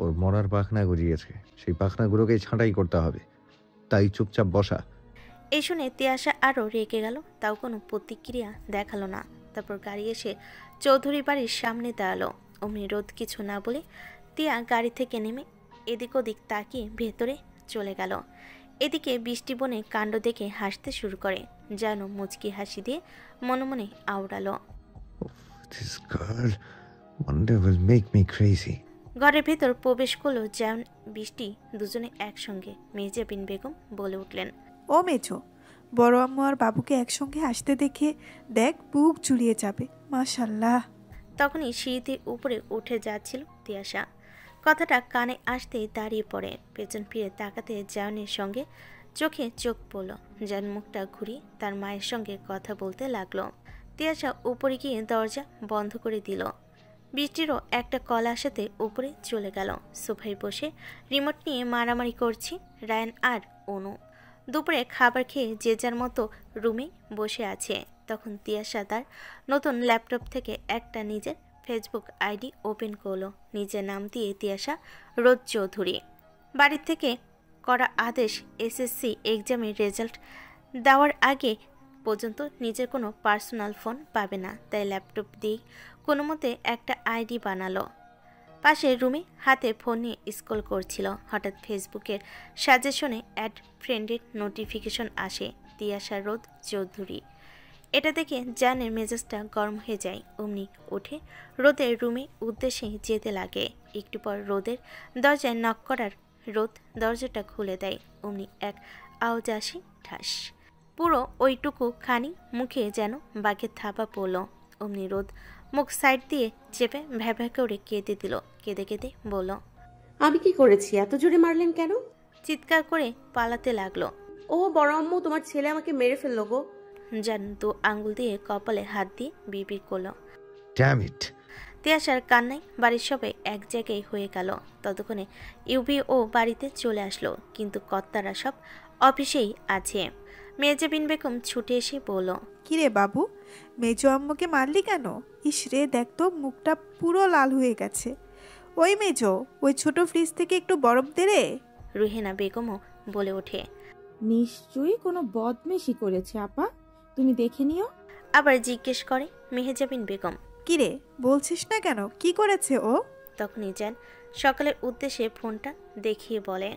ওর মরার পাখনা গজিয়েছে, সেই পাখনাগুলোকে ছাঁটাই করতে হবে, তাই চুপচাপ বসা। এই শুনে তিয়াশা আরও রেগে গেল, তাও কোনো প্রতিক্রিয়া দেখালো না। তারপর গাড়ি এসে চৌধুরী বাড়ির সামনে দাঁড়ালো। অমনি রোদ কিছু না বলে তিয়া গাড়ি থেকে নেমে এদিক ওদিক তাকিয়ে ভেতরে চলে গেল। এদিকে বৃষ্টি বনে কাণ্ড দেখে হাসতে শুরু করে। যেন মুচকি হাসি দিয়ে মনে মনে আওড়ালো, ঘরের ভেতর প্রবেশ করলো যেমন বৃষ্টি, দুজনে একসঙ্গে। মেহজাবিন বেগম বলে উঠলেন, ও মেজো, বড় আম্মু আর বাবুকে একসঙ্গে আসতে দেখে দেখ বুক জুড়িয়ে যাবে, মাশাল্লাহ। তখনই সিঁড়িতে উপরে উঠে যাচ্ছিল তিয়াশা। কথাটা কানে আসতেই দাঁড়িয়ে পড়ে। পেছন ফিরে তাকাতে জায়নের সঙ্গে চোখে চোখ পড়ল। জায়ন মুখটা ঘুরিয়ে তার মায়ের সঙ্গে কথা বলতে লাগলো। তিয়াশা উপরে গিয়ে দরজা বন্ধ করে দিল। বৃষ্টিরও একটা কল আসাতে উপরে চলে গেল। সোফায় বসে রিমোট নিয়ে মারামারি করছে রায়ান আর অনু। দুপুরে খাবার খেয়ে যে যার মতো রুমে বসে আছে। তখন তিয়াশা তার নতুন ল্যাপটপ থেকে একটা নিজের ফেসবুক আইডি ওপেন করলো। নিজের নাম দিয়ে তিয়াশা রোদ চৌধুরী। বাড়ি থেকে করা আদেশ এসএসসি এক্সামের রেজাল্ট দেওয়ার আগে পর্যন্ত নিজের কোনো পার্সোনাল ফোন পাবে না, তাই ল্যাপটপ দিয়ে কোনো মতে একটা আইডি বানালো। পাশের রুমে হাতে ফোন নিয়ে স্ক্রল করছিল। হঠাৎ ফেসবুকের সাজেশনে অ্যাড ফ্রেন্ডের নোটিফিকেশন আসে, তিয়াশা রোদ চৌধুরী। এটা দেখে জানের মেজাজটা গরম হয়ে যায়। অমনি উঠে রোদের রুমে উদ্দেশ্যে যেতে লাগে। একটু পর রোদের দরজায় নক করার রোদ দরজাটা খুলে দেয়। অমনি এক আওয়াজ আসে, ঠাস। পুরো ওইটুকু খানি মুখে যেন বাঘের থাবা পড়ল। অমনি রোদ মুখ সাইড দিয়ে চেপে ভ্যাভ্যা করে কেঁদে দিল। কেঁদে কেঁদে বলল, আমি কি করেছি? এত জোরে মারলেন কেন? চিৎকার করে পালাতে লাগলো। ও বড় আম্মু, তোমার ছেলে আমাকে মেরে ফেললো গো। জান দু আঙ্গুল দিয়ে কপালে হাত দিয়ে বিড়বিড় করলো। Damn it. তিয়াশার কান্নায় বাড়ির সবাই এক জায়গায় হয়ে গেল। ততক্ষণে ইউবি ও বাড়িতে চলে আসলো, কিন্তু কর্তারা সব অফিসেই আছে। মেহজাবিন বেগম ছুটে এসে বলল, কিরে বাবু, মেজো আম্মুকে মারলি কেন? ইস রে, দেখ তো মুখটা পুরো লাল হয়ে গেছে। ওই মেজো, ওই ছোট ফ্রিজ থেকে একটু বরফ দে রে। রুহেনা বেগমও বলে ওঠে, নিশ্চয়ই কোনো বদমেশি করেছে আপা, তুমি দেখে নিও। আবার জিজ্ঞেস করে মেহজাবিন বেগম, কিরে বলছিস না কেন, কি করেছে ও? তখনই যেন সকালের উদ্দেশ্যে ফোনটা দেখিয়ে বলে,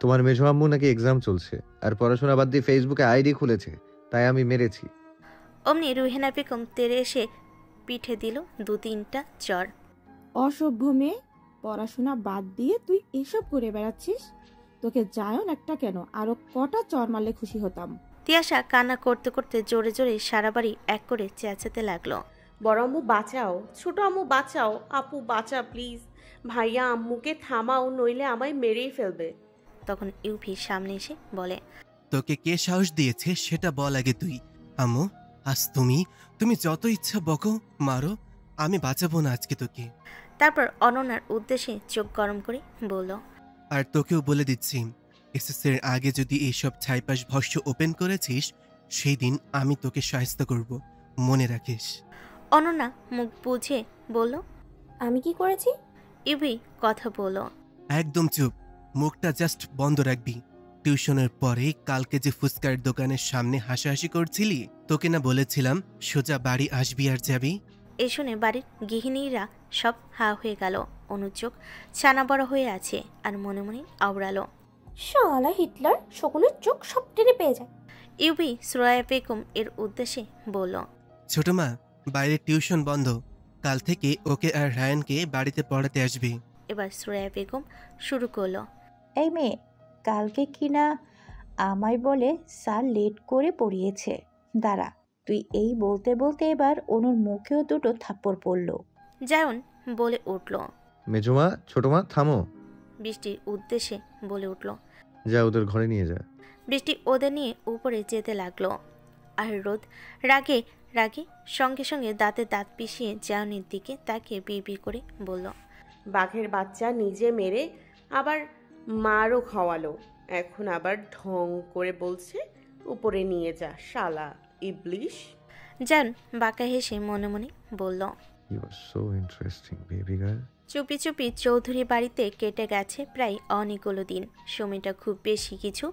তোমার মেজো আম্মু নাকি এক্সাম চলছে আর পড়াশোনা বাদ দিয়ে ফেসবুকে আইডি খুলেছে, তাই আমি মেরেছি। অমনি রুহেনা বেগম তেড়ে এসে পিঠে দিল 2-3টা চর। অসভ্য মেয়ে, পড়াশোনা বাদ দিয়ে তুই এসব করে বেড়াচ্ছিস? তোকে জায়ন একটা কেন, আরো কটা চর মারলে খুশি হতাম। তিয়াশা কান্না করতে করতে জোরে জোরে সারা বাড়ি এক করে চেঁচাতে লাগলো। বড় আম্মু বাঁচাও, ছোট আম্মু বাঁচাও, আপু বাঁচা প্লিজ, ভাইয়া আম্মুকে থামাও, নইলে আমায় মেরেই ফেলবে। তখন ইউভি সামনে এসে বলে, তোকে কে সাহস দিয়েছে সেটা বল আগে তুই। আম্মু, আজ তুমি যত ইচ্ছা বকো, মারো, আমি বাঁচাবো না আজকে তোকে। তারপর অনন্যার উদ্দেশ্যে চোখ গরম করে বলল, আর তোকেও বলে দিচ্ছি, এসএসসির আগে যদি এইসব ছাইপাশ ভস্য ওপেন করেছিস, সেই দিন আমি তোকে শায়েস্তা করব, মনে রাখিস। অনন্যা মুখ বুঝে বলল, আমি কি করেছি? ইউভি কথা বলল, একদম চুপ, মুখটা জাস্ট বন্ধ রাখবি। টিউশনের পরে কালকে যে ফুচকার দোকানের সামনে হাসাহাসি করছিলি, তোকে না বলেছিলাম সোজা বাড়ি আসবি আর যাবি? এই শুনে বাড়ির গৃহিণীরা সব হা হয়ে গেল। অনুচোখ ছানা বড় হয়ে আছে আর মনে মনে আওড়ালো, শালা হিটলার, শকুনের চোখ সব টেনে পেয়ে যায়। ইউভি সুরায়া বেগম এর উদ্দেশ্যে বলল, ছোট মা, বাইরে টিউশন বন্ধ, কাল থেকে ওকে আর রায়ানকে বাড়িতে পড়াতে আসবে। এবার সুরায়া বেগম শুরু করলো, এই মেয়ে, কালকে কিনা আমায় বলে স্যার লেট করে পড়িয়েছে। দাঁড়া, তুই এই বলতে বলতে এবার অনুর মুখেও দুটো থাপ্পড় পড়ল। জায়ন বলে উঠল, মেজমা, ছোট মা, থামো। বৃষ্টির উদ্দেশ্যে বলে উঠল, যা ওদের ঘরে নিয়ে যা। বৃষ্টি ওদের নিয়ে উপরে যেতে লাগলো। আর রোদ রাগে রাগে সঙ্গে সঙ্গে দাঁতে দাঁত পিষিয়ে জায়নের দিকে তাকিয়ে বিড়বিড় করে বলল, বাঘের বাচ্চা নিজে মেরে আবার মারও খাওয়ালো, এখন আবার ঢং করে বলছে উপরে নিয়ে যা, শালা ইবলিশ। জায়ন বাঁকা হেসে মনে মনে বলল, you are so interesting baby girl. চুপি চুপি চৌধুরী বাড়িতে কেটে গেছে প্রায় অনেকগুলো দিন। সময়টা খুব বেশি কিছু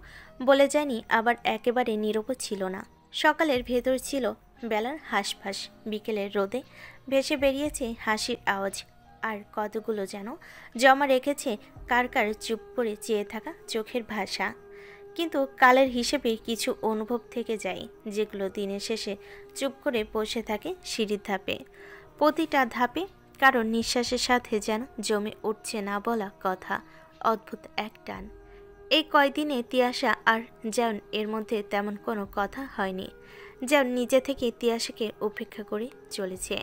বলে যায়নি, আবার একেবারে নীরবও ছিল না। সকালের ভেতর ছিল বেলার হাঁসফাঁস, বিকেলের রোদে ভেসে বেরিয়েছে হাসির আওয়াজ, আর কতগুলো যেন জমা রেখেছে কার কার চুপ করে চেয়ে থাকা চোখের ভাষা। কিন্তু কালের হিসেবে কিছু অনুভব থেকে যায়, যেগুলো দিনের শেষে চুপ করে বসে থাকে সিঁড়ির ধাপে। প্রতিটা ধাপে কারণ নিঃশ্বাসের সাথে যেন জমে উঠছে না বলা কথা, অদ্ভুত এক টান। এই কয়দিনে তিয়াশা আর জায়ন এর মধ্যে তেমন কোনো কথা হয়নি। জায়ন নিজে থেকে তিয়াশাকে উপেক্ষা করে চলেছে,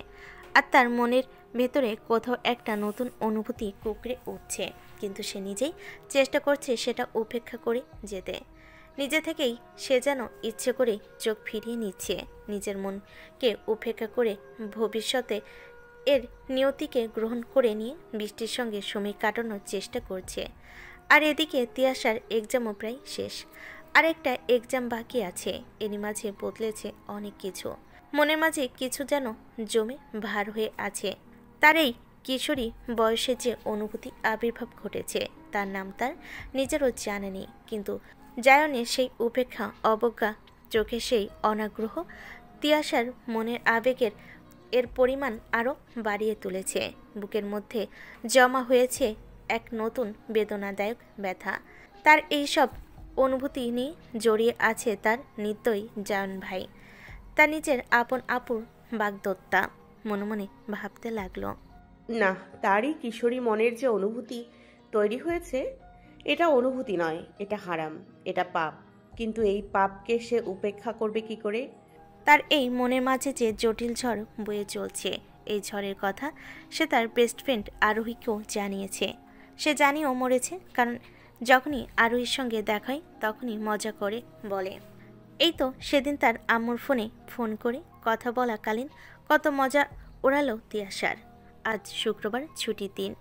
আর তার মনের ভেতরে কোথাও একটা নতুন অনুভূতি কুকড়ে উঠছে, কিন্তু সে নিজেই চেষ্টা করছে সেটা উপেক্ষা করে যেতে। নিজে থেকেই সে যেন ইচ্ছে করে চোখ ফিরিয়ে নিচ্ছে, নিজের মনকে উপেক্ষা করে ভবিষ্যতে এর নিয়তিকে গ্রহণ করে নিয়ে বৃষ্টির সঙ্গে সময় কাটানোর চেষ্টা করছে। আর এদিকে তিয়াশার এক্সামও প্রায় শেষ, আর একটা এক্সাম বাকি আছে। এরই মাঝে বদলেছে অনেক কিছু, মনের মাঝে কিছু যেন জমে ভার হয়ে আছে। তার এই কিশোরী বয়সে যে অনুভূতি আবির্ভাব ঘটেছে, তার নাম তার নিজেরও জানেনি, কিন্তু জায়নের সেই উপেক্ষা, অবজ্ঞা, চোখে সেই অনাগ্রহ তিয়াশার মনের আবেগের এর পরিমাণ আরও বাড়িয়ে তুলেছে। বুকের মধ্যে জমা হয়েছে এক নতুন বেদনাদায়ক ব্যথা। তার এই সব অনুভূতি নিয়ে জড়িয়ে আছে তার নিত্যই জায়ন ভাই, তার নিজের আপন আপুর বাগদত্তা। মনে মনে ভাবতে লাগলো, না, তারই কিশোরী মনের যে অনুভূতি তৈরি হয়েছে, এটা অনুভূতি নয়, এটা হারাম, এটা পাপ। কিন্তু এই পাপকে সে উপেক্ষা করবে কি করে? তার এই মনের মাঝে যে জটিল ঝড় বয়ে চলছে, এই ঝড়ের কথা সে তার বেস্ট ফ্রেন্ড আরোহীকেও জানিয়েছে। সে জানিয়েও মরেছে, কারণ যখনই আরোহীর সঙ্গে দেখায় তখনই মজা করে বলে, এই তো সেদিন তার আম্মুর ফোন করে কথা বলাকালীন কত মজা ওড়ালো তিয়াশার। আজ শুক্রবার, ছুটির দিন,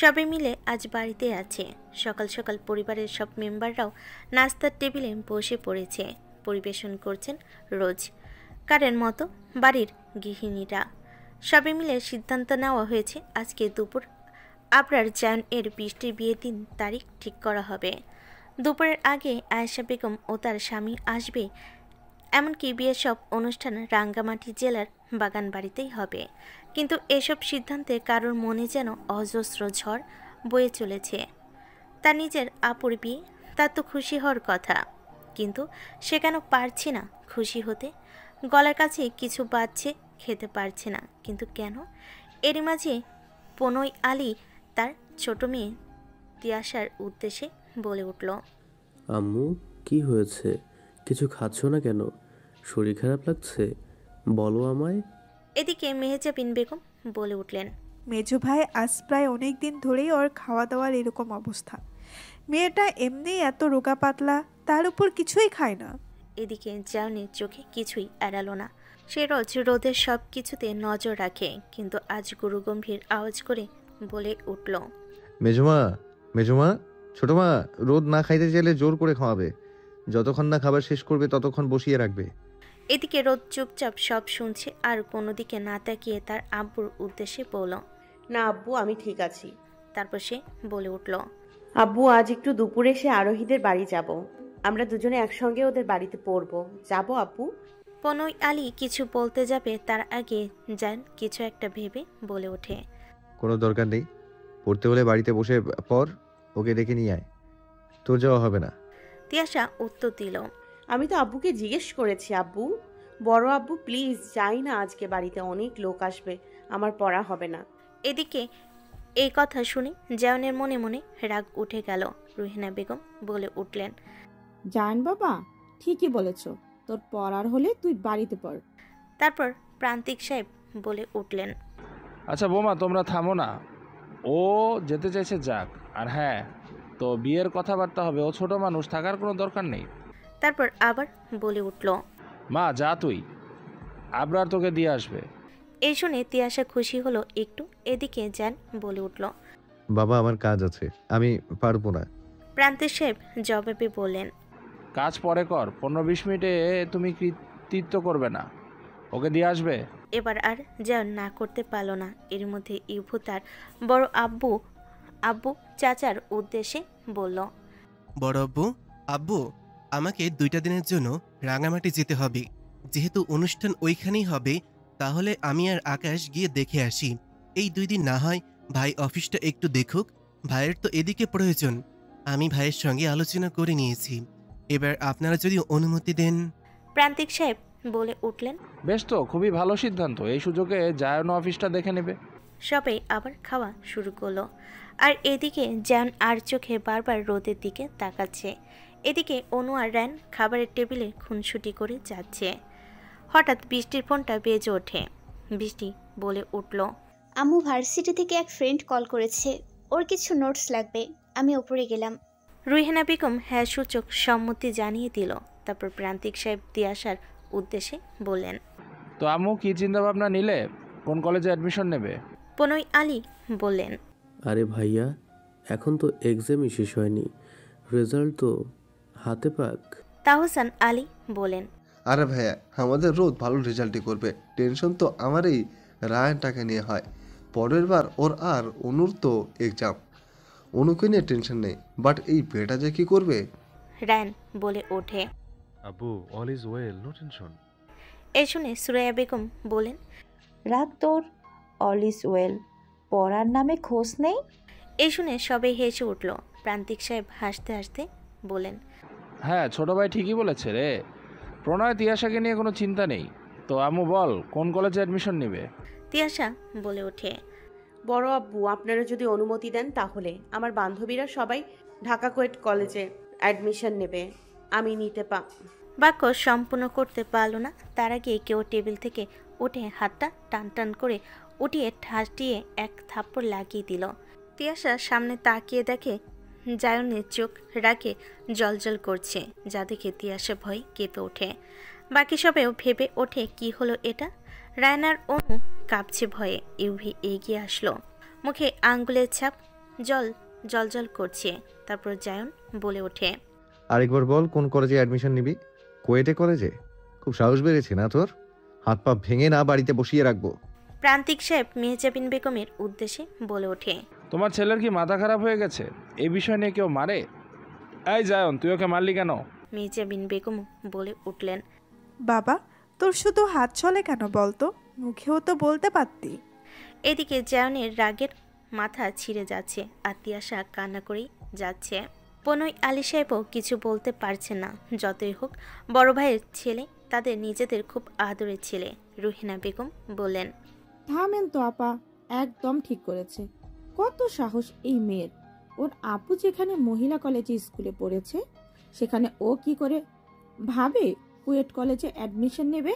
সবাই মিলে আজ বাড়িতে আছে। সকাল সকাল পরিবারের সব মেম্বাররাও নাস্তার টেবিলে বসে পড়েছে। পরিবেশন করছেন রোজকারের মতো বাড়ির গৃহিণীরা। সবাই মিলে সিদ্ধান্ত নেওয়া হয়েছে আজকে দুপুর আবরার জায়ন এর বৃষ্টির বিয়ের দিন তারিখ ঠিক করা হবে। দুপুরের আগে আয়েশা বেগম ও তার স্বামী আসবে, এমনকি বিয়ের সব অনুষ্ঠান রাঙ্গামাটি জেলার বাগান বাড়িতেই হবে। কিন্তু এসব সিদ্ধান্তে কারোর মনে যেন অজস্র ঝড় বয়ে চলেছে। তার নিজের আপুর বিয়ে, তার তো খুশি হওয়ার কথা, কিন্তু সে কেন পারছে না খুশি হতে? গলার কাছে কিছু বাজছে, খেতে পারছে না, কিন্তু কেন? এরই মাঝে পনই আলী তার ছোট মেয়ে তিয়াশার উদ্দেশ্যে বলে উঠল, আম্মু কি হয়েছে? কিছু খাচ্ছ না কেন? শরীর খারাপ লাগছে? বলো আমায়। এদিকে মেহজাবিন বেগম বলে উঠলেন, মেজো ভাই আজ প্রায় অনেক দিন ধরেই ওর খাওয়া দাওয়ার এরকম অবস্থা। মেয়েটা এমনি এত রোগা পাতলা, তার উপর কিছুই খায় না। এদিকে জাউনের চোখে কিছুই এড়ালো না। সে রোজ রোদের সব কিছুতে নজর রাখে, কিন্তু আজ গুরুগম্ভীর আওয়াজ করে বলে উঠল, মেজমা, মেজমা, ছোট মা, রোদ না খাইতে চাইলে জোর করে খাওয়াবে। যতক্ষণ না খাবার শেষ করবে ততক্ষণ বসিয়ে রাখবে। এদিকে রোদ চুপচাপ সব শুনছে আর কোনো দিকে না তাকিয়ে তার আব্বুর উদ্দেশ্যে বলল, না আব্বু, আমি ঠিক আছি। তারপর সে বলে উঠল, আব্বু আজ একটু দুপুরে সে আরোহীদের বাড়ি যাব। আমরা দুজনে একসঙ্গে ওদের বাড়িতে পড়বো। যাবো আব্বু? পনই আলী কিছু বলতে যাবে তার আগে জান কিছু একটা ভেবে বলে ওঠে, কোনো দরকার নেই, পড়তে হলে বাড়িতে বসে পর, ওকে ডেকে নিয়ে আয়, তোর যাওয়া হবে না। তিয়াশা উত্তর দিল, আমি তো আব্বুকে জিজ্ঞেস করেছি আব্বু। বড় আব্বু প্লিজ যাই না, আজকে বাড়িতে অনেক লোক আসবে, আমার পড়া হবে না। এদিকে এই কথা শুনে জায়নের মনে মনে রাগ উঠে গেল। রুহিনা বেগম বলে উঠলেন, জান বাবা, ঠিকই বলেছ, তোর পড়ার হলে তুই বাড়িতে পড়। তারপর প্রান্তিক সাহেব বলে উঠলেন, আচ্ছা বোমা, তোমরা থামো না। ও যেতে চাইছে যাক। আর হ্যাঁ, তো বিয়ের কথাবার্তা হবে, ও ছোট মানুষ, থাকার কোনো দরকার নেই। তারপর আবার বলে উঠল, মা যা তুই, আবরার তোকে দিয়ে আসবে। এই শুনে তিয়াশা খুশি হলো একটু। এদিকে জান বলে উঠল, বাবা আমার কাজ আছে, আমি পারবো না। প্রান্তিক সাহেব জবাবে বললেন, কাজ পরে কর, 15-20 মিনিটে তুমি কৃতিত্ব করবে না, ওকে দিয়ে আসবে। এবার আর জান না করতে পারল না। এর মধ্যে ইভু তার বড় আব্বু চাচার উদ্দেশ্যে বলল, বড় আব্বু, আব্বু, আমাকে 2টা দিনের জন্য রাঙামাটি যেতে হবে। যেহেতু অনুষ্ঠান ওইখানেই হবে, তাহলে আমি আর আকাশ গিয়ে দেখে আসি। এই 2 দিন না হয় ভাই অফিসটা একটু দেখুক, ভাইয়ের তো এদিকে প্রয়োজন। আমি ভাইয়ের সঙ্গে আলোচনা করে নিয়েছি, এবার আপনারা যদি অনুমতি দেন। প্রান্তিক সাহেব বলে উঠলেন, বেশ তো, খুবই ভালো সিদ্ধান্ত। এই সুযোগে জায়ন অফিসটা দেখে নেবে। সবাই আবার খাওয়া শুরু করলো। আর এদিকে জায়ন আর চোখে বারবার রোদের দিকে তাকাচ্ছে। এদিকে অনু আর রায়ন খাবারের টেবিলে খুনসুটি করে যাচ্ছে। হঠাৎ বৃষ্টির ফোনটা বেজে ওঠে। বৃষ্টি বলে উঠল, আম্মু ভার্সিটি থেকে এক ফ্রেন্ড কল করেছে, ওর কিছু নোটস লাগবে, আমি ওপরে গেলাম। রুহিনা বেগম হ্যাঁ সূচক সম্মতি জানিয়ে দিল। তারপর প্রান্তিক সাহেব তিয়াশার উদ্দেশ্যে বললেন, তো আম্মু কি চিন্তা ভাবনা নিলে? কোন কলেজে অ্যাডমিশন নেবে? পনই আলী বললেন, আরে ভাইয়া, এখন তো এক্সামই শেষ হয়নি, রেজাল্ট তো হাতে পাক। তাহসান আলী বলেন, আরে ভাইয়া, আমাদের রোদ ভালো রেজাল্টই করবে, টেনশন তো আমারই রায়ানটাকে নিয়ে হয়। পরের বার ওর আর অনুর তো এক্সাম, অনুকে নিয়ে টেনশন নেই, বাট এই বেটা যে কি করবে। রায়ন বলে ওঠে, আব্বু all is well, no tension. এই শুনে সুরাইয়া বেগম বলেন, রাগ তোর, অল ইজ ওয়েল, পড়ার নামে খোঁজ নেই। এই শুনে সবাই হেসে উঠল। প্রান্তিক সাহেব হাসতে হাসতে বলেন, হ্যাঁ ছোট ভাই ঠিকই বলেছে রে, প্রণয় তিয়াশাকে নিয়ে কোনো চিন্তা নেই। তো আম্মু বল, কোন কলেজে অ্যাডমিশন নেবে? তিয়াশা বলে ওঠে, বড় আব্বু আপনারা যদি অনুমতি দেন তাহলে আমার বান্ধবীরা সবাই ঢাকা কোয়েট কলেজে অ্যাডমিশন নেবে, আমি নিতে বাক্য সম্পূর্ণ করতে পারল না। তার আগে কেউ টেবিল থেকে উঠে হাতটা টান টান করে উঠিয়ে ঠাসটিয়ে এক থাপ্পড় লাগিয়ে দিল। তিয়াশা সামনে তাকিয়ে দেখে জায়নের চোখ রাগে জলজল করছে, যা দেখে তিয়াশা ভয় কেঁপে ওঠে। বাকি সবাইও ভেবে ওঠে কি হলো এটা। রায়নার অনু কাঁপছে ভয়ে। ইউভি এগিয়ে আসলো, মুখে আঙ্গুলের ছাপ জল করছে। তারপর জায়ন বলে ওঠে, আরেকবার বল, কোন কলেজে অ্যাডমিশন নিবি? কোয়েটে কলেজে? খুব সাহস বেড়েছে না তোর? হাত পা ভেঙে না বাড়িতে বসিয়ে রাখবো। প্রান্তিক সাহেব মেহজাবিন বেগমের উদ্দেশ্যে বলে ওঠে, তোমার ছেলের কি মাথা খারাপ হয়ে গেছে? এই বিষয় নিয়ে কেউ মারে? এই জায়ন, তুই ওকে মারলি কেন? মেহজাবিন বেগম বলে উঠলেন, বাবা, তোর শুধু হাত চলে কেন বলতো, মুখেও তো বলতে পারতি। এদিকে জায়নের রাগের মাথা ছিঁড়ে যাচ্ছে আর তিয়াশা কান্না করেই যাচ্ছে। পনই আলী সাহেবও কিছু বলতে পারছে না। যতই হোক বড় ভাইয়ের ছেলে, তাদের নিজেদের খুব আদরের ছেলে। রুহিনা বেগম বললেন, থামেন তো আপা, একদম ঠিক করেছে। কত সাহস এই মেয়ের! ওর আপু যেখানে মহিলা কলেজে স্কুলে পড়েছে, সেখানে ও কি করে ভাবে কুয়েট কলেজে অ্যাডমিশন নেবে?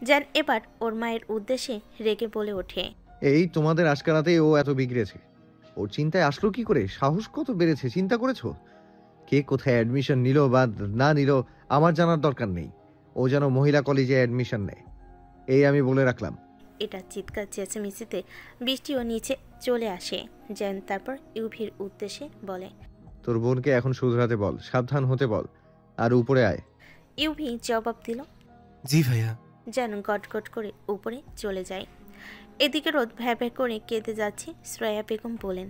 জান এবার ওর মায়ের উদ্দেশ্যে রেগে বলে ওঠে, এই তোমাদের আজকারাতেই ও এত বিগড়েছে। ওর চিন্তায় আসলো কি করে? সাহস কত বেড়েছে চিন্তা করেছো? কে কোথায় অ্যাডমিশন নিল বা না নিল আমার জানার দরকার নেই। ও যেন মহিলা কলেজে অ্যাডমিশন নেয়, এই আমি বলে রাখলাম। এটা চিৎকার চেঁচামেচিতে বৃষ্টিও নিচে চলে আসে। জান তারপর ইউভির উদ্দেশ্যে বলে, তোর বোনকে এখন শুধরাতে বল, সাবধান হতে বল, আর উপরে আয়। ইউভি জবাব দিল, জি ভাইয়া। জান গটগট করে উপরে চলে যায়। এদিকে রোদ ভ্যা ভ্যা করে কেঁদে যাচ্ছে। শ্রেয়া বেগম বলেন,